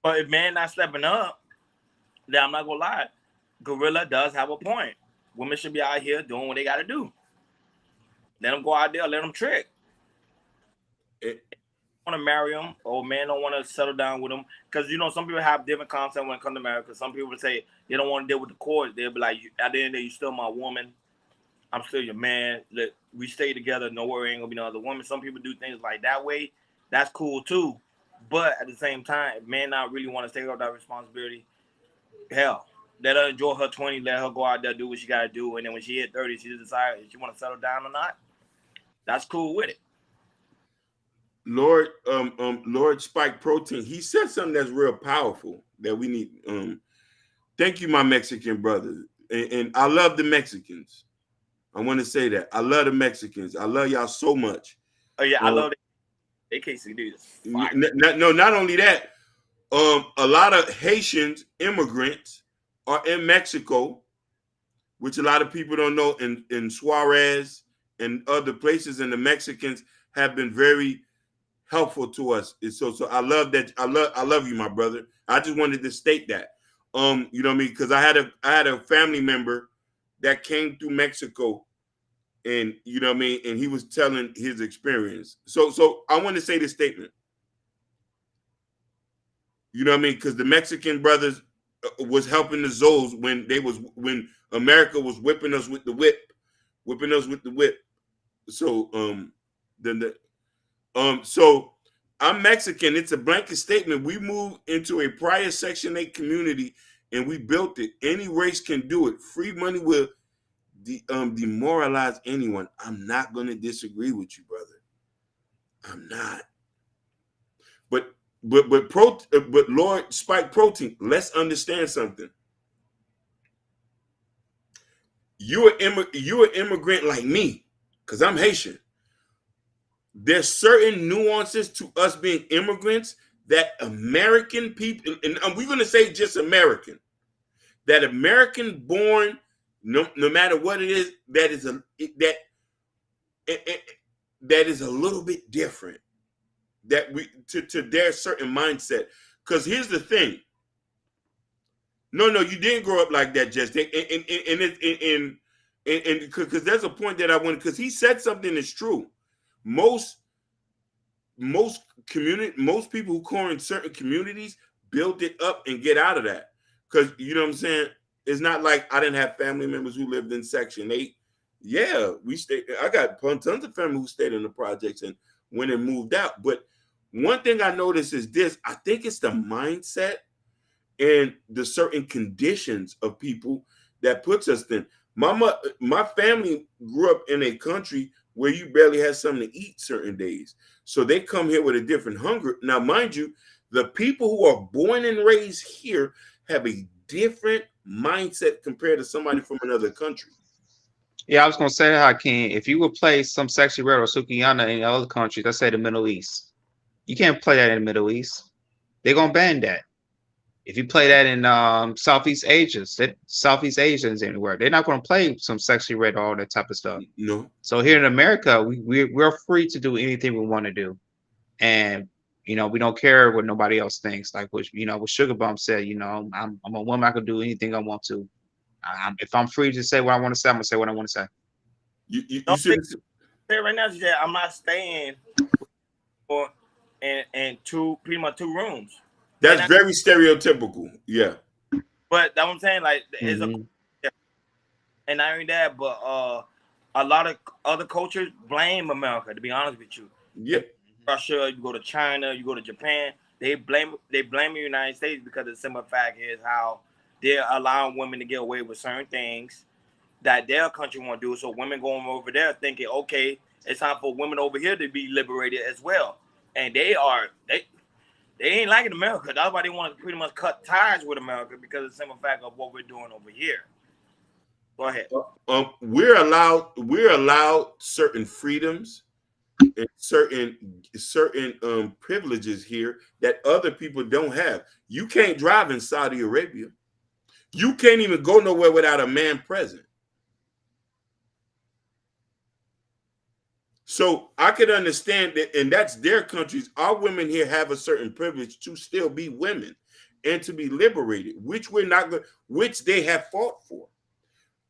But if man not stepping up, then I'm not gonna lie. Gorilla does have a point. Women should be out here doing what they gotta do. Let them go out there, let them trick. Want to marry them, or man don't want to settle down with them, because you know some people have different concepts when it comes to marriage. Because some people say they don't want to deal with the court. They'll be like, at the end of the day, you still my woman. I'm still your man. We stay together. No worry, ain't gonna be no other woman. Some people do things like that way. That's cool too. But at the same time, if man not really want to take up that responsibility, hell, let her enjoy her 20. Let her go out there, do what she got to do, and then when she hit 30, she decide if she want to settle down or not. That's cool with it. Lord Spike Protein, he said something that's real powerful that we need. Thank you, my Mexican brother. And I love the Mexicans. I want to say that. I love the Mexicans. I love y'all so much. Oh, yeah, I love it. They can't see this. No, not only that, a lot of Haitians immigrants are in Mexico, which a lot of people don't know, in Suarez and other places, and the Mexicans have been very helpful to us. So I love that. I love you, my brother. I just wanted to state that. You know what I mean? Because I had a family member that came through Mexico, and you know what I mean, and he was telling his experience. So I want to say this statement. You know what I mean? Because the Mexican brothers was helping the Zoes when America was whipping us with the whip. So so I'm Mexican. It's a blanket statement. We moved into a prior Section 8 community and we built it. Any race can do it. Free money will demoralize anyone. I'm not going to disagree with you, brother. I'm not. But Lord Spike Protein, let's understand something. You're an immigrant like me, because I'm Haitian. There's certain nuances to us being immigrants that American people, and we're going to say just American, that American born, no matter what it is, that is a little bit different. That we to their certain mindset. Because here's the thing. No, you didn't grow up like that, Jess. And because there's a point that I want, because he said something that's true. Most people who core in certain communities build it up and get out of that. Because you know what I'm saying? It's not like I didn't have family members who lived in Section 8. Yeah, we stayed. I got tons of family who stayed in the projects and went and moved out. But one thing I noticed is this. I think it's the mindset and the certain conditions of people that puts us in. My family grew up in a country where you barely had something to eat certain days. So they come here with a different hunger. Now, mind you, the people who are born and raised here have a different mindset compared to somebody from another country. Yeah, I was gonna say, Hakeem, if you would play some sexy red or Sukiyana in other countries, let's say the Middle East, you can't play that in the Middle East. They're gonna ban that. If you play that in Southeast Asians anywhere, they're not gonna play some sexy red or all that type of stuff. No. So here in America, we're free to do anything we want to do, and we don't care what nobody else thinks. Like what Sugar Bump said, I'm a woman, I can do anything I want to. If I'm free to say what I want to say, I'm gonna say what I want to say. You Say should right now, she said, I'm not staying for in pretty much two rooms. That's very stereotypical. Yeah. But that's what I'm saying. Like, it's a, and not only that, but a lot of other cultures blame America. To be honest with you, yeah. Russia, you go to China, you go to Japan, they blame the United States because the simple fact is how they're allowing women to get away with certain things that their country won't do. So women going over there thinking, okay, it's time for women over here to be liberated as well, and they ain't liking America. That's why they want to pretty much cut ties with America because of the simple fact of what we're doing over here. Go ahead. We're allowed certain freedoms and certain privileges here that other people don't have. You can't drive in Saudi Arabia. You can't even go nowhere without a man present. So I could understand that, and that's their countries. Our women here have a certain privilege to still be women and to be liberated, which which they have fought for.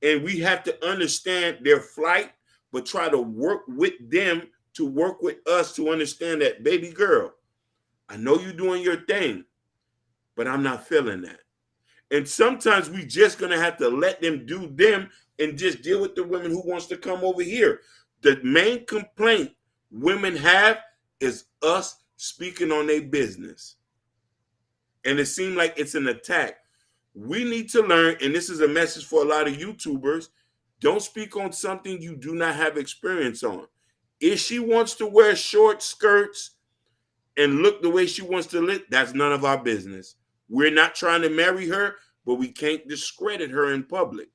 And we have to understand their flight, but try to work with them to work with us to understand that, baby girl, I know you're doing your thing, but I'm not feeling that. And sometimes we just gonna have to let them do them and just deal with the women who wants to come over here. The main complaint women have is us speaking on their business. And it seems like it's an attack. We need to learn, and this is a message for a lot of YouTubers, don't speak on something you do not have experience on. If she wants to wear short skirts and look the way she wants to look, that's none of our business. We're not trying to marry her, but we can't discredit her in public.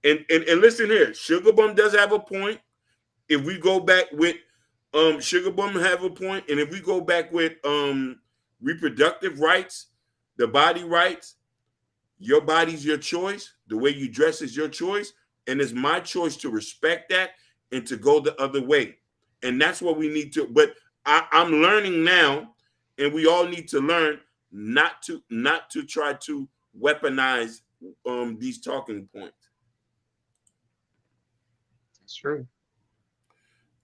And listen here, Sugar Bum does have a point. If we go back with Sugar Bum have a point, and if we go back with reproductive rights, the body rights, your body's your choice, the way you dress is your choice, and it's my choice to respect that and to go the other way. And that's what we need to, but I'm learning now, and we all need to learn not to try to weaponize these talking points. That's true.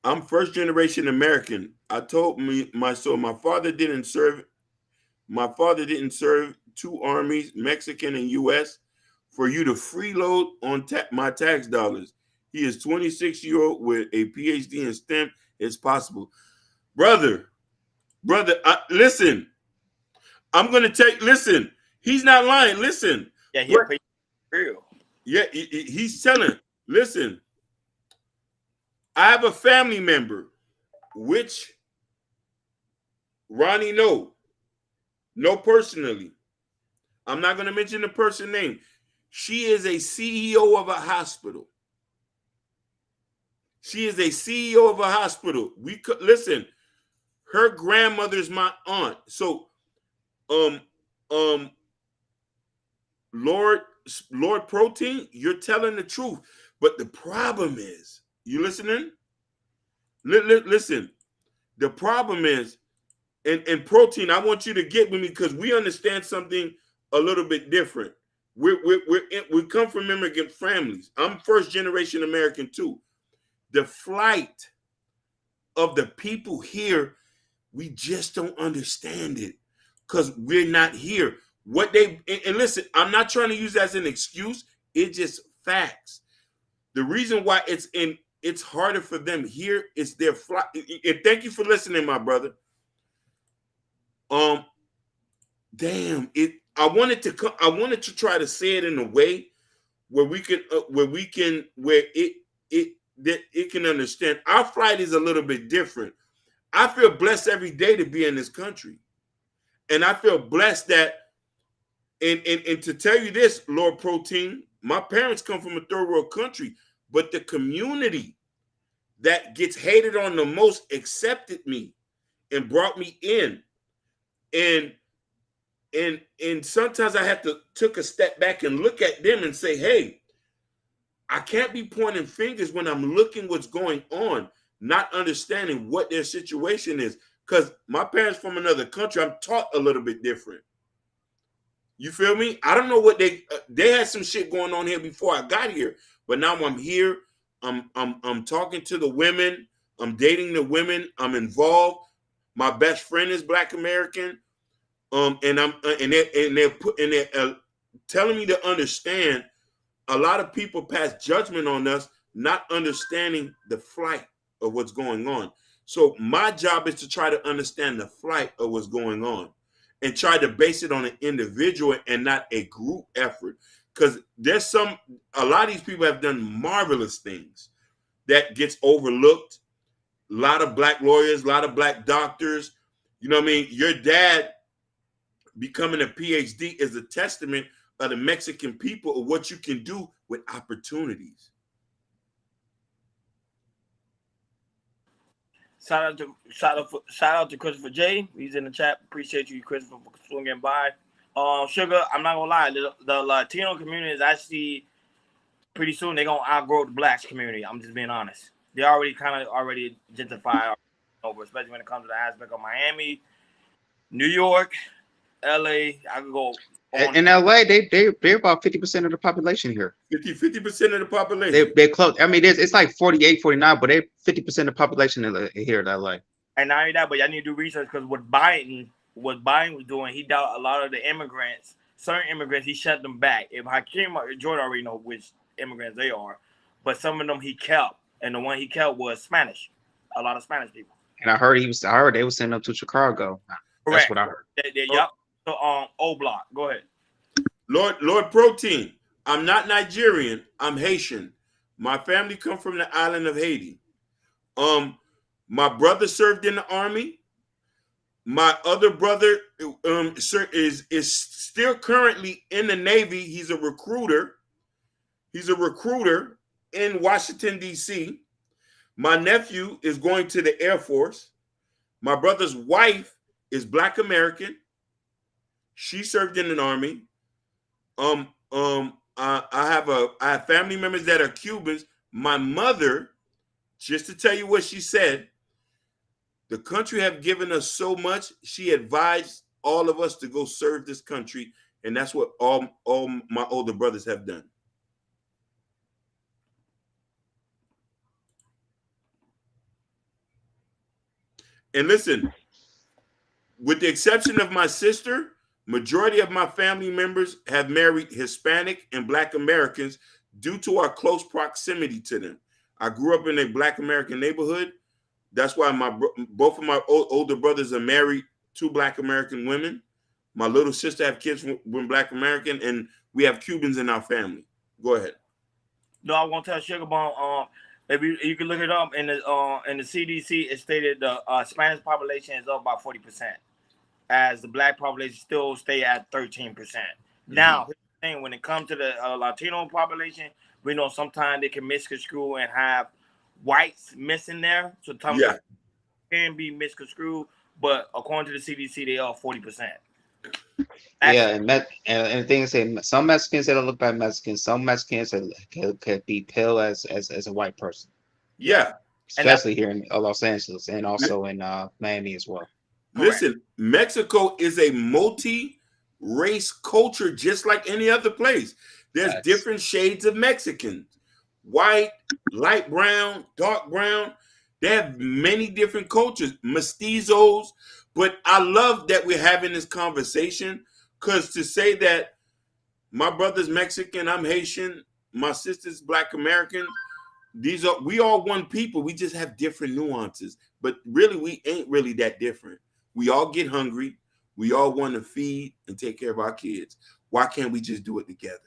I'm first generation American. I told my father didn't serve. My father didn't serve two armies, Mexican and U.S., for you to freeload on my tax dollars. He is 26-year-old with a PhD in STEM. It's possible, brother. brother. Listen, I'm gonna take. Listen, he's not lying. Listen, Yeah, what? he'll pay real. Yeah, he's telling. Listen, I have a family member, which Ronnie know personally. I'm not gonna mention the person name. She is a CEO of a hospital. She is a CEO of a hospital. We could listen. Her grandmother's my aunt. So, um, um, Lord, Lord Protein, you're telling the truth. But the problem is, you listening? Listen. The problem is, and Protein, I want you to get with me because we understand something a little bit different. We come from immigrant families. I'm first generation American too. The flight of the people here, we just don't understand it because we're not here. What they and listen, I'm not trying to use that as an excuse. It's just facts. The reason why it's harder for them here is their flight. And thank you for listening, my brother. Um, damn it. I wanted to try to say it in a way where where it can understand. Our flight is a little bit different. I feel blessed every day to be in this country. And I feel blessed that and to tell you this, Lord Protein, my parents come from a third world country, but the community that gets hated on the most accepted me and brought me in. And and sometimes I have to took a step back and look at them and say, hey, I can't be pointing fingers when I'm looking what's going on, not understanding what their situation is. Because my parents from another country, I'm taught a little bit different. You feel me? I don't know what they had some shit going on here before I got here, but now I'm here. I'm talking to the women. I'm dating the women. I'm involved. My best friend is Black American. And they're telling me to understand. A lot of people pass judgment on us, not understanding the flight of what's going on. So my job is to try to understand the flight of what's going on and try to base it on an individual and not a group effort. Because a lot of these people have done marvelous things that gets overlooked. A lot of Black lawyers, a lot of Black doctors. You know what I mean? Your dad becoming a PhD is a testament of the Mexican people of what you can do with opportunities. Shout out to Christopher J. He's in the chat. Appreciate you, Christopher, for swinging by. Sugar, I'm not gonna lie, the Latino community is actually pretty soon they're gonna outgrow the Blacks community. I'm just being honest. They already gentrified over, especially when it comes to the aspect of Miami, New York, LA. I could go on. In LA, they're about 50% of the population here. 50% of the population. They're close. I mean, it's like 48, 49, but they're 50% of the population here in LA. And not only that, but y'all need to do research because what Biden was doing, he dealt a lot of the immigrants, certain immigrants, he shut them back. If Hakeem Jordan already know which immigrants they are, but some of them he kept, and the one he kept was Spanish, a lot of Spanish people. And I heard they were sending them to Chicago. That's what I heard. Yep. So O Block, go ahead. Lord Protein, I'm not Nigerian. I'm Haitian. My family come from the island of Haiti. My brother served in the army. My other brother is still currently in the Navy. He's a recruiter. He's a recruiter in Washington, D.C. My nephew is going to the Air Force. My brother's wife is Black American. She served in an army. I have family members that are Cubans. My mother, just to tell you what she said, the country have given us so much. She advised all of us to go serve this country, and that's what all my older brothers have done. And listen, with the exception of my sister, majority of my family members have married Hispanic and Black Americans due to our close proximity to them. I grew up in a Black American neighborhood. That's why both of my older brothers are married to Black American women. My little sister have kids with Black American, and we have Cubans in our family. Go ahead. No, I want to tell Sugar Bomb. If you can look it up in the CDC, it stated the Spanish population is up about 40%, as the Black population still stay at 13%. Now, here's the thing: when it comes to the Latino population, we know sometimes they can misconstrue and have whites missing there. So sometimes can be misconstrued, but according to the CDC, they are 40%. Yeah, and the thing is, some Mexicans that don't look like Mexicans, some Mexicans that could be pale as a white person. Yeah, especially here in Los Angeles and also in Miami as well. Listen, Mexico is a multi-race culture, just like any other place. There's different shades of Mexicans: white, light brown, dark brown. They have many different cultures, mestizos. But I love that we're having this conversation, because to say that my brother's Mexican, I'm Haitian, my sister's Black American, we all one people. We just have different nuances. But really, we ain't really that different. We all get hungry. We all want to feed and take care of our kids. Why can't we just do it together?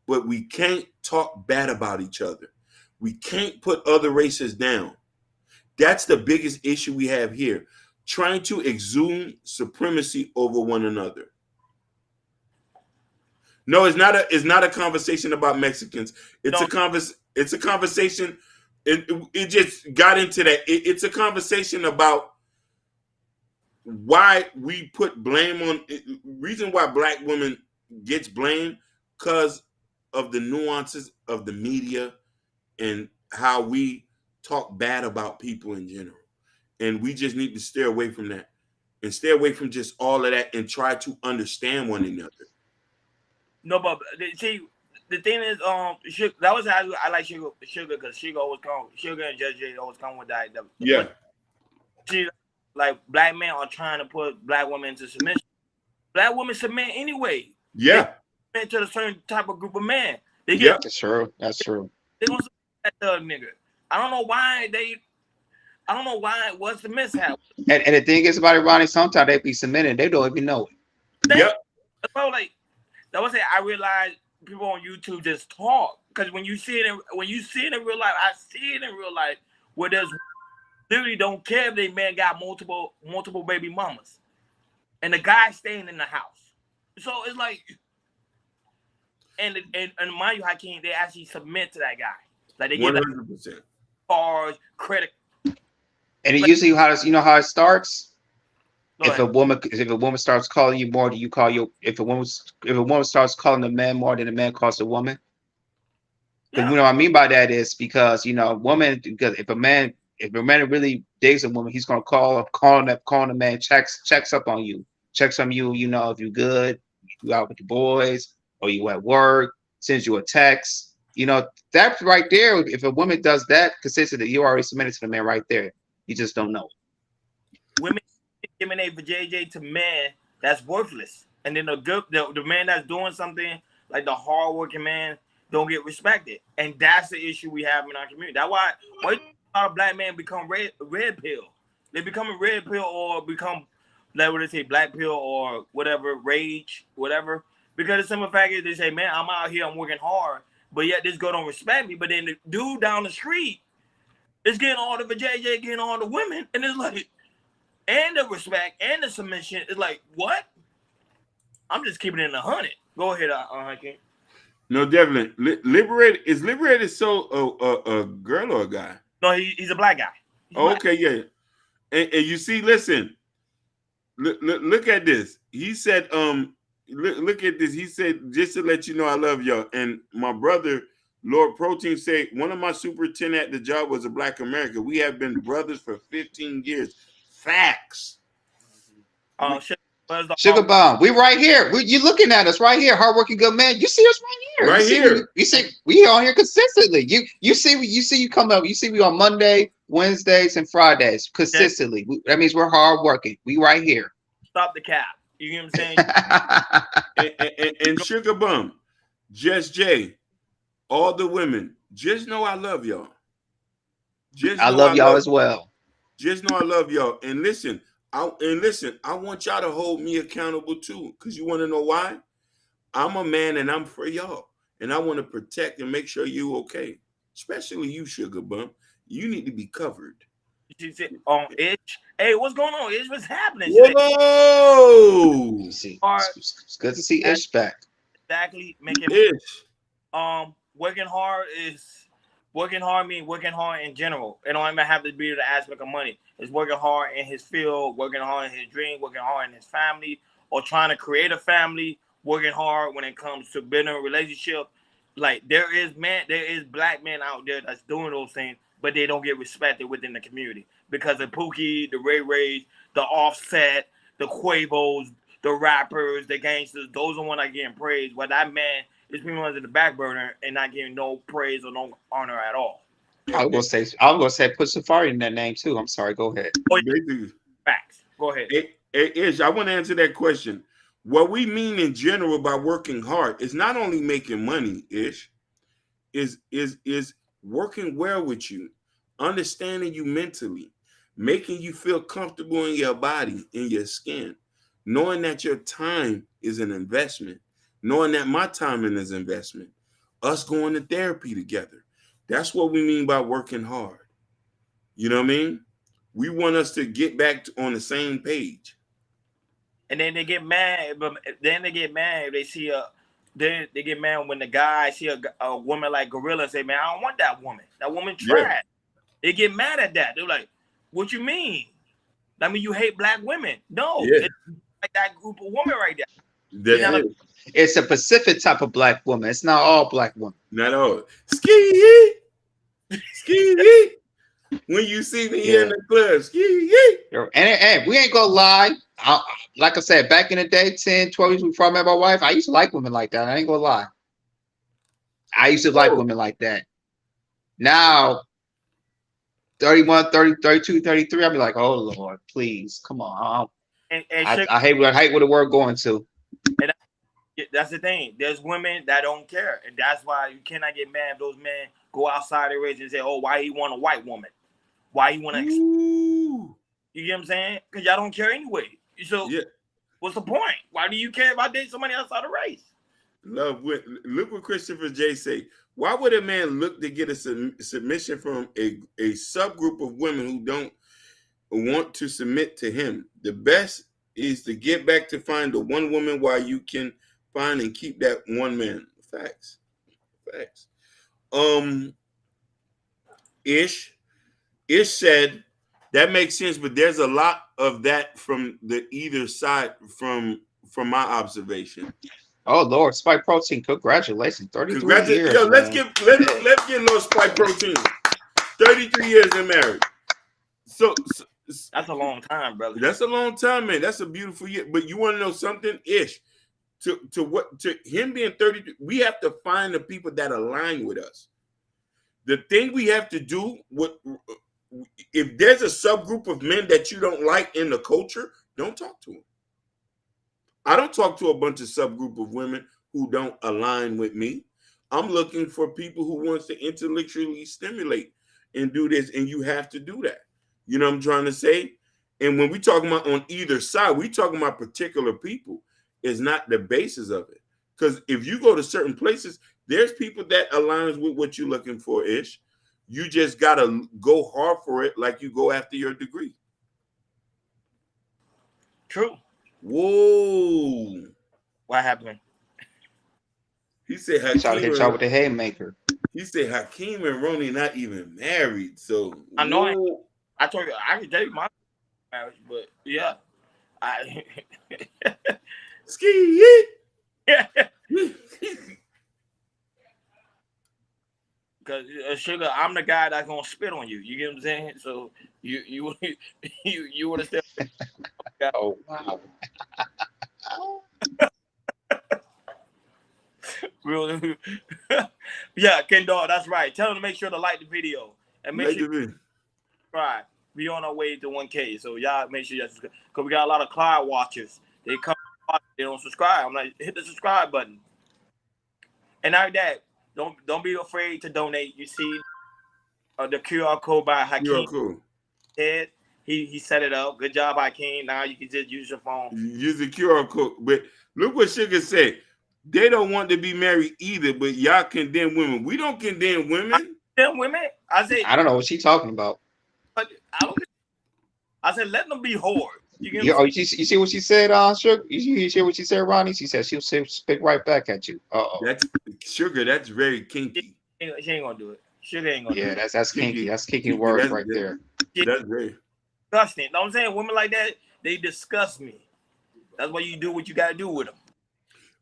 But we can't talk bad about each other. We can't put other races down. That's the biggest issue we have here. Trying to exude supremacy over one another. No, it's not a conversation about Mexicans. It's a conversation. It just got into that. It's a conversation about why we put blame on. Reason why Black women gets blamed, because of the nuances of the media and how we talk bad about people in general. And we just need to stay away from that and stay away from just all of that and try to understand one another. No, but see, the thing is, that was how I like Sugar because Sugar always come. Sugar and Judge J always come with that. She, like, Black men are trying to put Black women into submission. Black women submit anyway. Yeah. They submit to a certain type of group of men. That's true. That's true. They gonna submit that thug nigga. I don't know why. What's the mishap? And the thing is about it, Ronnie, sometimes they be submitting, they don't even know it. So, like, that was it. I realized people on YouTube just talk, because when you see it in real life, I see it in real life where there's literally don't care if they man got multiple baby mamas, and the guy staying in the house. So it's like, and mind you, Hakeem, they actually submit to that guy. Like, they get 100% cars, credit. And it usually how it starts. If a woman starts calling you more, do you call your? If a woman starts calling the man more than the man calls the woman? Because what I mean by that is because woman. Because if a man really digs a woman, he's gonna calling the man, checks up on you, checks on you. If you good, you out with the boys, or you at work, sends you a text. That's right there. If a woman does that consistently, you already submitted to the man right there. You just don't know. Women discriminate for JJ to men that's worthless, and then the man that's doing something, like the hardworking man, don't get respected, and that's the issue we have in our community. That's why a lot of Black men become red pill. They become a red pill or become, like what they say, black pill or whatever, rage, whatever. Because the simple fact is, they say, man, I'm out here, I'm working hard, but yet this girl don't respect me. But then the dude down the street is getting all the JJ, getting all the women, and it's like, and the respect and the submission is like, what? I'm just keeping it in 100. Go ahead, Hakeem. No, definitely. Liberated so a girl or a guy? No, he's a Black guy. Okay, yeah. And you see, listen, look at this. He said, look at this. He said, just to let you know, I love y'all. And my brother, Lord Protein, said, one of my superintendent at the job was a Black American. We have been brothers for 15 years. Facts. Sugar Bomb, we right here. You looking at us right here, hardworking good man. You see us right here. Right here. You see we on here consistently. You see you come up. You see we on Monday, Wednesdays, and Fridays consistently. That means we're hardworking. We right here. Stop the cap. You know what I'm saying? and Sugar Bomb, Just Jay, all the women, just know I love y'all. I love y'all as well. Just know I love y'all. And listen, I want y'all to hold me accountable too. Because you want to know why? I'm a man and I'm for y'all. And I want to protect and make sure you okay. Especially you, Sugar Bump. You need to be covered. She said on Itch. Hey, what's going on? Itch, what's happening today? Whoa! See, Or it's good to see Ish back. exactly making Ish. working hard is working hard means working hard in general. It don't even have to be the aspect of money. It's working hard in his field, working hard in his dream, working hard in his family, or trying to create a family, working hard when it comes to building a relationship. Like there is black men out there that's doing those things, but they don't get respected within the community because of Pookie, the Ray Rays, the Offset, the Quavos, the rappers, the gangsters. Those are the ones that getting praised. But that man is being ones in the back burner and not getting no praise or no honor at all. I was gonna say put Safari in that name too. I'm sorry. Go ahead. Oh, yeah, Basically, facts. Go ahead. Ish, I want to answer that question. What we mean in general by working hard is not only making money, Ish, is working well with you, understanding you mentally, making you feel comfortable in your body, in your skin, knowing that your time is an investment, knowing that my time is an investment, us going to therapy together. That's what we mean by working hard. You know what I mean? We want us to get back on the same page. And then they get mad, but then they get mad if they see a. Then they get mad when the guy see a woman like Gorilla and say, "Man, I don't want that woman. That woman trash." Yeah. They get mad at that. They're like, "What you mean? I mean, you hate black women?" No, Yeah. it's like that group of women right there. That's Not a, it. It's a specific type of black woman. It's not all black women. Not all. Ski. Ski. When you see me Yeah. in the club, ski. And we ain't gonna lie. Like I said, back in the day, 10, 12 years before I met my wife, I used to like women like that. I ain't gonna lie. I used to like Oh, women like that. Now, 31, 30, 32, 33, I'll be like, oh Lord, please, come on. and I hate where the word going to. and that's the thing. There's women that don't care, and that's why you cannot get mad if those men go outside their race and say, "Oh, why he want a white woman? Why he want to?" ooh. You get what I'm saying? Because y'all don't care anyway. So Yeah. what's the point? Why do you care about dating somebody outside the race? Look what Christopher J say. Why would a man look to get a submission from a subgroup of women who don't want to submit to him? The best is to get back to find the one woman while you can find and keep that one man. Facts. Um, Ish said that makes sense, but there's a lot of that from the either side from my observation. Oh Lord, Spike Protein, congratulations. 33 Congratulations. years, Yo, let's man. get a little Spike Protein. 33 years in marriage. So That's a long time, brother. that's a long time, man. That's a beautiful year. But you want to know something? Ish. To him being 30, we have to find the people that align with us. The thing we have to do, if there's a subgroup of men that you don't like in the culture, don't talk to them. I don't talk to a bunch of subgroup of women who don't align with me. I'm looking for people who wants to intellectually stimulate and do this, and you have to do that. You know what I'm trying to say? And when we talking about on either side, we talking about particular people. Is not the basis of it. Because if you go to certain places, there's people that aligns with what you're looking for, Ish. You just gotta go hard for it like you go after your degree. True. Whoa. What happened? He said Try to hit y'all with the haymaker. He said Hakeem and Ronnie not even married. So I know. I told you I could date my marriage, but yeah, I. Ski. Because sugar, I'm the guy that's gonna spit on you. You get what I'm saying? So you would have still. Oh wow. Real. Yeah, Ken Dog, that's right. Tell them to make sure to like the video and make sure you subscribe. We on our way to 1K, so y'all make sure you subscribe. Because we got a lot of Clyde watchers. They come, they don't subscribe. I'm like, hit the subscribe button. And not that, don't be afraid to donate. You see the QR code by Hakeem head. He set it up. Good job, Hakeem. Now you can just use your phone. Use the QR code. But look what Sugar said. They don't want to be married either, but y'all condemn women. We don't condemn women. Them women, I said, I don't know what she's talking about. I don't. I said, let them be whores. You get what You, I'm oh, saying? you see what she said, Sugar? You hear what she said, Ronnie? She said she'll spit right back at you. Uh-oh. That's Sugar. That's very She, kinky. she ain't gonna do it. Sugar ain't gonna do Yeah, it. that's kinky. Kinky. That's kinky Kinky. words right there. She That's very. disgusting. Know what I'm saying? Women like that, they disgust me. That's why you do what you gotta do with them.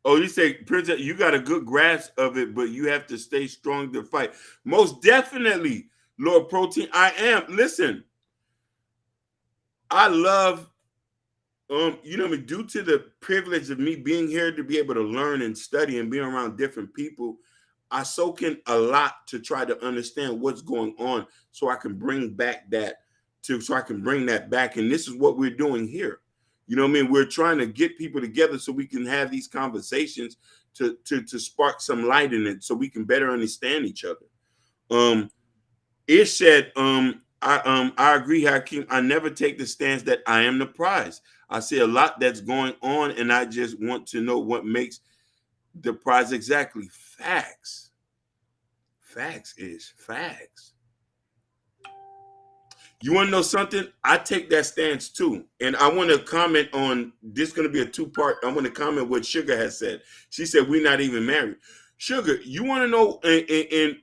Oh, you say, Princess, you got a good grasp of it, but you have to stay strong to fight. Most definitely, Lord Protein. I am. Listen, I love you know, due to the privilege of me being here to be able to learn and study and being around different people, I soak in a lot to try to understand what's going on so I can bring back that so I can bring that back. And this is what we're doing here. You know what I mean? We're trying to get people together so we can have these conversations to spark some light in it so we can better understand each other. It said, I agree, Hakeem. I never take the stance that I am the prize. I see a lot that's going on, and I just want to know what makes the prize exactly. Facts. Facts is facts. You want to know something? I take that stance too. And I want to comment on this, going to be a two-part. I want to comment what Sugar has said. She said, we're not even married. Sugar, you want to know, and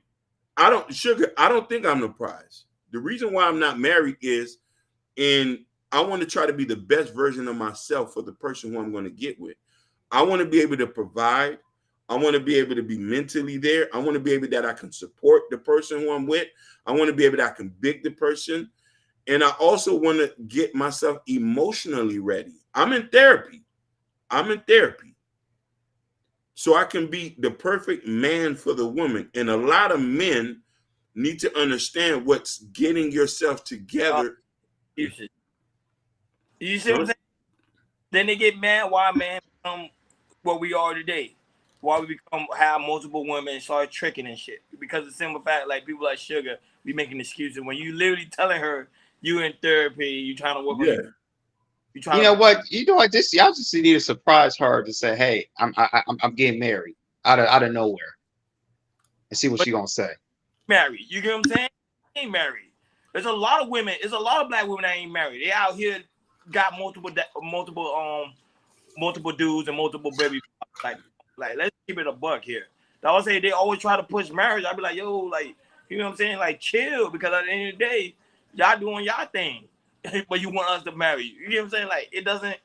I don't think I'm the prize. The reason why I'm not married is, and I want to try to be the best version of myself for the person who I'm going to get with. I want to be able to provide. I want to be able to be mentally there. I want to be able that I can support the person who I'm with. I want to be able that I can big the person. And I also want to get myself emotionally ready. I'm in therapy. So I can be the perfect man for the woman. And a lot of men need to understand what's getting yourself together. You see what I'm saying? Then they get mad why man become what we are today. Why we become have multiple women and start tricking and shit. Because the simple fact, like people like Sugar, be making excuses when you literally telling her you in therapy, you trying to work on Yeah. you You trying know to what? You know what? This y'all just need to surprise her to say, "Hey, I'm getting married out of nowhere," and see what but she gonna say. married. You get what I'm saying? Ain't married. There's a lot of women, there's a lot of black women that ain't married. They out here got multiple dudes and multiple baby. Like let's keep it a buck here. I would say they always try to push marriage. I'd be like, yo, like, you know what I'm saying? Like, chill, because at the end of the day, y'all doing y'all thing. But you want us to marry you. You know what I'm saying? Like, it doesn't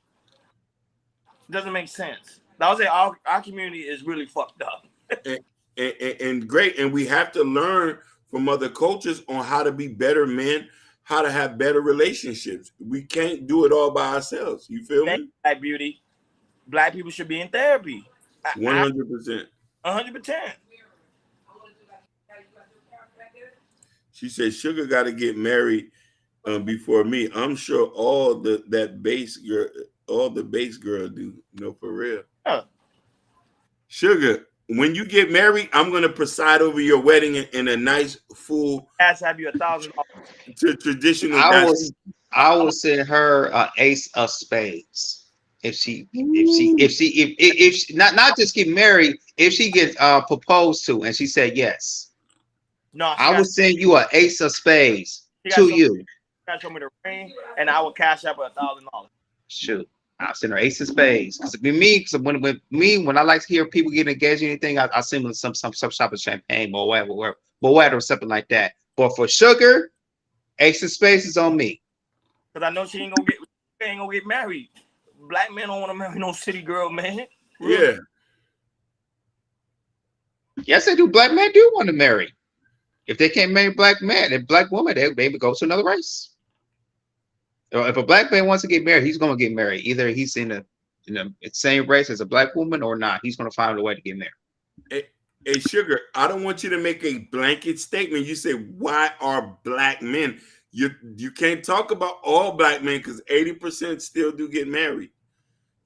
make sense. I would say our community is really fucked up. And great. And we have to learn from other cultures on how to be better men, how to have better relationships. We can't do it all by ourselves. You feel Thank me? you, Black Beauty. Black people should be in therapy. 100%. 100%. She said, Sugar got to get married before me. I'm sure all the base girl do. No, for real. Yeah. Sugar, when you get married, I'm gonna preside over your wedding in a nice full Cash have you $1,000. traditional I dance. was I would send her ace of spades if she not just get married, if she gets proposed to and she said yes. No, I would send you an ace of spades to you. She got show me the ring, and I will cash up $1,000. Shoot. I'll send her ace of spades. Because because when I like to hear people get engaged in anything, I send them some shop of champagne or whatever, or something like that. But for Sugar, ace of spades is on me. Because I know she ain't gonna get married. Black men don't want to marry no city girl, man. Real. Yeah. Yes, they do. Black men do want to marry. If they can't marry black man and black woman, they maybe go to another race. If a black man wants to get married, he's going to get married. Either he's in the same race as a black woman or not. He's going to find a way to get married. Hey, Sugar, I don't want you to make a blanket statement. You say, why are black men? You can't talk about all black men because 80% still do get married.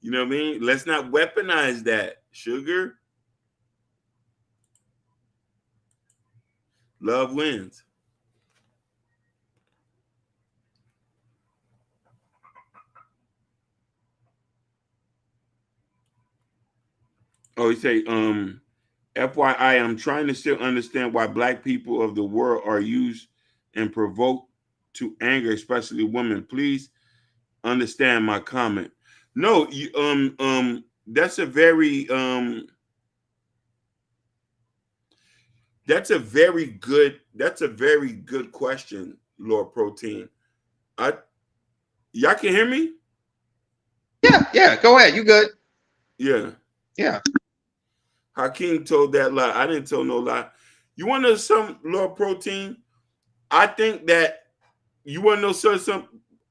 You know what I mean? Let's not weaponize that, Sugar. Love wins. Oh, he say, FYI, I'm trying to still understand why black people of the world are used and provoked to anger, especially women. Please understand my comment. No, that's a very that's a very good question, Lord Protein. I Y'all can hear me? Yeah. Go ahead. You good? Yeah. Yeah. Hakeem told that lie. I didn't tell no lie. You want to know some, Lord Protein? I think that you want to know some.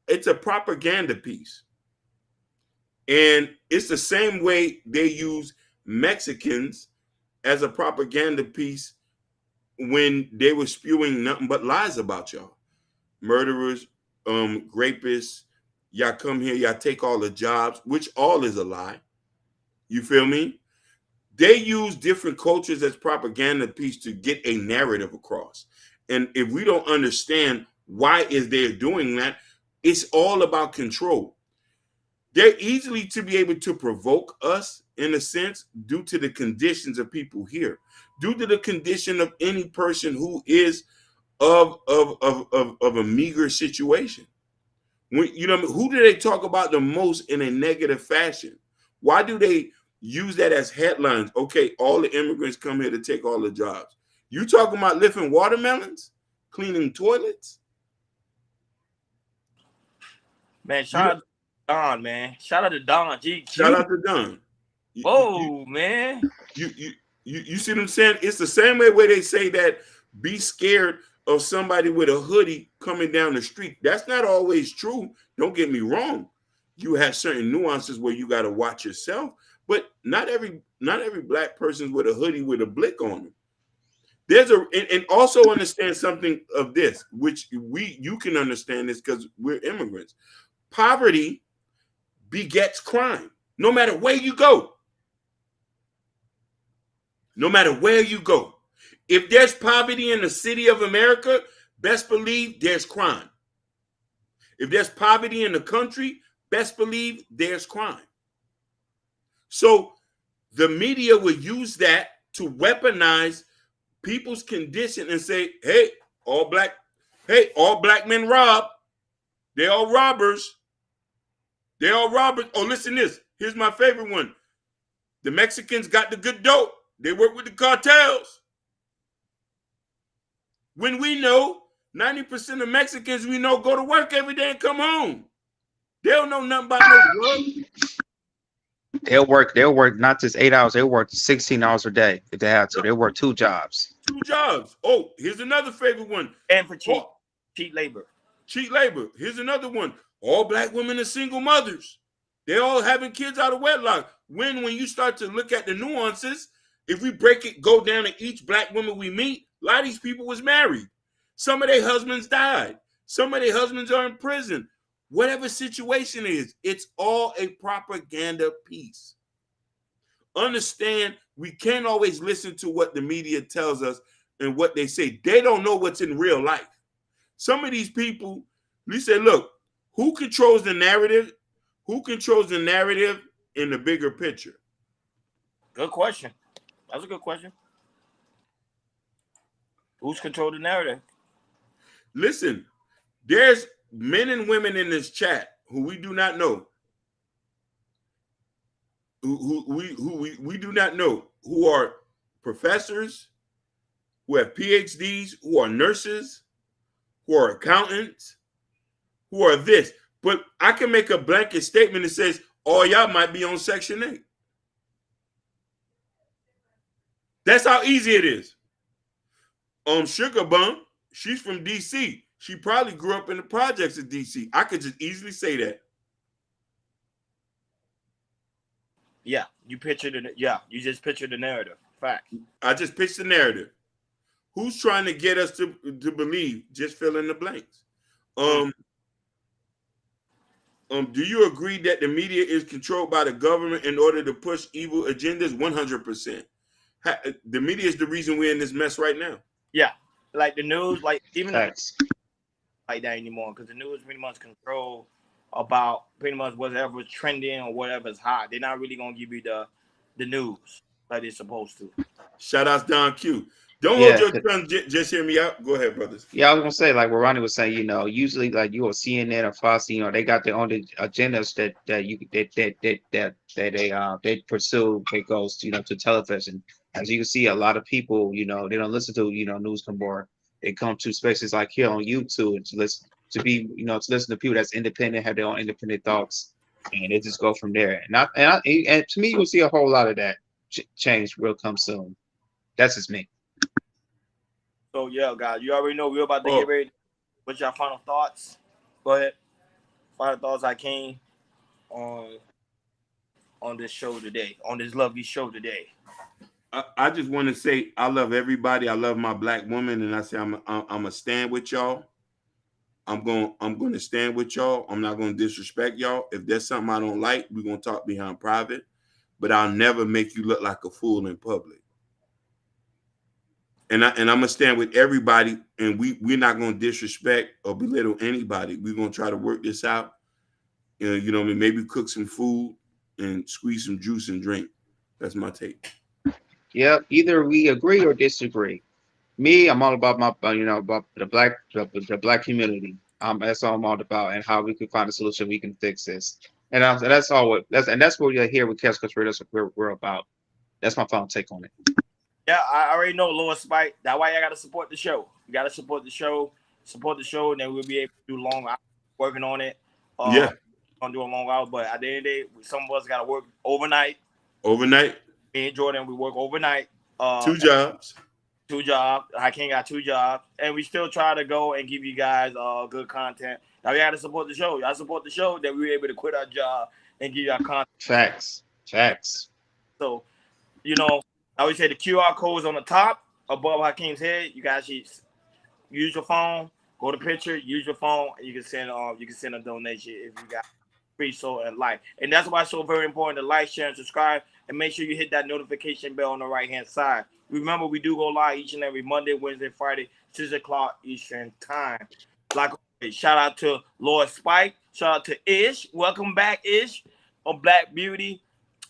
It's a propaganda piece, and it's the same way they use Mexicans as a propaganda piece when they were spewing nothing but lies about y'all, murderers, rapists. Y'all come here, y'all take all the jobs, which all is a lie. You feel me? They use different cultures as propaganda piece to get a narrative across. And if we don't understand why is they're doing that, it's all about control. They're easily to be able to provoke us in a sense due to the conditions of people here, due to the condition of any person who is of a meager situation. When you know who do they talk about the most in a negative fashion? Why do they use that as headlines? Okay, all the immigrants come here to take all the jobs. You talking about lifting watermelons, cleaning toilets? Man, You shout know, out to Don, man. Shout out to Don shout GQ. out to Don. You, Whoa, man. you you you see what I'm saying? It's the same way where they say that be scared of somebody with a hoodie coming down the street. That's not always true. Don't get me wrong. You have certain nuances where you got to watch yourself, but not every black person's with a hoodie with a blick on them. There's and also understand something of this, which you can understand this because we're immigrants. Poverty begets crime. No matter where you go, no matter where you go. If there's poverty in the city of America, best believe there's crime. If there's poverty in the country, best believe there's crime. So the media will use that to weaponize people's condition and say, all black, all black men rob. They all robbers. They all robbers. Oh, listen to this. Here's my favorite one. The Mexicans got the good dope. They work with the cartels. When we know 90% of Mexicans we know go to work every day and come home. They don't know nothing about no drugs. They'll work not just 8 hours, they'll work 16 hours a day if they have to. They'll work 2 jobs. 2 jobs. Oh, here's another favorite one. And for cheap, Oh, cheap labor. cheap labor. Here's another one. All black women are single mothers. They all having kids out of wedlock. When you start to look at the nuances, if we break it, go down to each black woman we meet, a lot of these people was married. Some of their husbands died. Some of their husbands are in prison. Whatever situation is, it's all a propaganda piece. Understand, we can't always listen to what the media tells us and what they say. They don't know what's in real life. Some of these people, we say, look, who controls the narrative? Who controls the narrative in the bigger picture? Good question. That's a good question. Who's controlling the narrative? Listen, there's men and women in this chat who we do not know. We do not know, who are professors, who have PhDs, who are nurses, who are accountants, who are this. But I can make a blanket statement that says, all y'all might be on Section 8. That's how easy it is. Sugar Bum, she's from DC. She probably grew up in the projects of DC. I could just easily say that. Yeah, you just pictured the narrative. Fact. I just pitched the narrative. Who's trying to get us to believe? Just fill in the blanks. Do you agree that the media is controlled by the government in order to push evil agendas? 100%. The media is the reason we're in this mess right now. Yeah, like the news, like even Facts. like that anymore because the news pretty much control about pretty much whatever's trending or whatever's hot. They're not really gonna give you the news. like they're supposed to. Shout outs Don Q. Don't hold Yeah, your tongue. Just hear me out. Go ahead, brothers. yeah, I was gonna say, like what Ronnie was saying, usually like you or CNN or Fox, they got their own agendas that they pursue that goes to television. As you can see, a lot of people, they don't listen to news more. They come to spaces like here on YouTube and to listen to people that's independent, have their own independent thoughts, and they just go from there. And to me, you'll see a whole lot of that change will come soon. That's just me. So yeah, guys, you already know we're about to get Oh, ready. What's your final thoughts? Go ahead. Final thoughts I came on this show today, on this lovely show today. I just want to say I love everybody. I love my black woman, and I say I'm a stand with y'all. I'm going to stand with y'all. I'm not going to disrespect y'all. If there's something I don't like, we're going to talk behind private. But I'll never make you look like a fool in public. And I'm gonna stand with everybody, and we're not gonna disrespect or belittle anybody. We're gonna try to work this out. You know what I mean? Maybe cook some food and squeeze some juice and drink. That's my take. Yeah, either we agree or disagree. Me, I'm all about about the black community. That's all I'm all about, and how we can find a solution. We can fix this, and that's all. That's what we're here with Cash Culture. That's what we're about. That's my final take on it. Yeah, I already know Lord Spike. That's why I gotta support the show. You gotta support the show, and then we'll be able to do long hours working on it. Yeah, On doing long hours, but at the end of the day, some of us gotta work overnight. overnight, Me and Jordan, we work overnight. 2 jobs. 2 jobs. I can't got 2 jobs, and we still try to go and give you guys good content. Now we gotta support the show. Y'all support the show that we were able to quit our job and give y'all content. Facts. So, I always say the QR code is on the top above Hakeem's head. You guys should use your phone, go to picture, use your phone, and you can send a donation if you got free soul and like. And that's why it's so very important to like, share, and subscribe, and make sure you hit that notification bell on the right hand side. Remember, we do go live each and every Monday, Wednesday, Friday, 6 o'clock Eastern time. Like always, shout out to Lord Spike, shout out to Ish. Welcome back, Ish, on Black Beauty,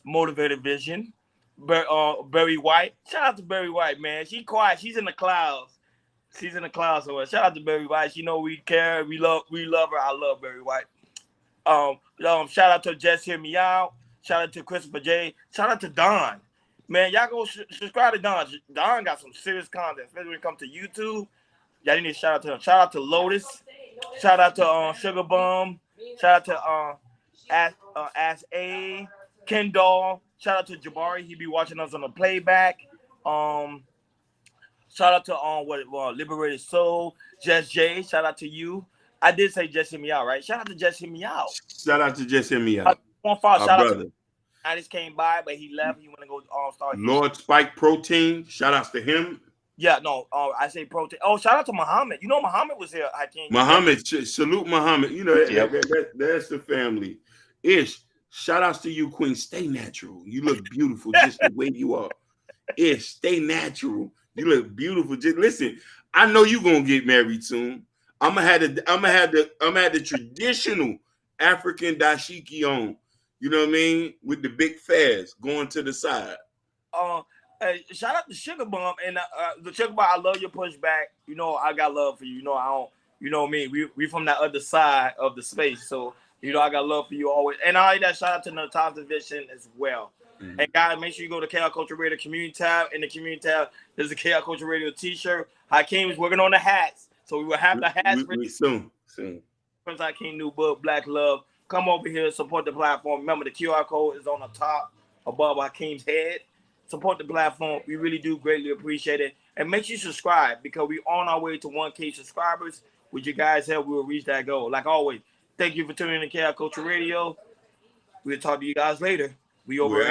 Motivated Vision. Barry White. Shout out to Barry White, man. She quiet. She's in the clouds. She's in the clouds somewhere. Shout out to Barry White. She know we care. We love her. I love Barry White. Shout out to Just Hear Me Out. Shout out to Christopher J. Shout out to Don. Man, y'all go subscribe to Don. Don got some serious content, especially when it comes to YouTube. Y'all need to shout out to him. Shout out to Lotus. Shout out to Sugar Bum. Shout out to Ask A. Kendall. Shout out to Jabari. He be watching us on the playback. Shout out to Liberated Soul. Just Jay. Shout out to you. I did say Just Hear Me Out, right? Shout out to Just Hear Me Out. Shout out to Just Hear Me Out. Shout out to I just came by, but he left. He want to go start. Lord Spike Protein. Shout outs to him. Yeah, no. I say protein. Oh, shout out to Muhammad. Muhammad was here. Muhammad, salute Muhammad. That's the family. Ish. Shout outs to you, Queen. Stay natural. You look beautiful just the way you are. Ish, stay natural. You look beautiful. Just listen. I know you're gonna get married soon. I'm gonna have the traditional African dashiki on. You know what I mean? With the big fez going to the side. Hey, shout out to Sugar Bum and the Sugar Bum. I love your pushback. I got love for you. I don't. You know me. We from that other side of the space, so. I got love for you always. And all that, shout out to the top division as well. Mm-hmm. And guys, make sure you go to KL Culture Radio Community tab. In the Community tab, there's a KL Culture Radio t-shirt. Hakeem is working on the hats. So we will have the hats soon. Prince Hakeem New Book, Black Love. Come over here, support the platform. Remember, the QR code is on the top above Hakeem's head. Support the platform. We really do greatly appreciate it. And make sure you subscribe because we're on our way to 1K subscribers. With your guys' help, we will reach that goal. Like always. Thank you for tuning in to KL Culture Radio. We'll talk to you guys later. We over.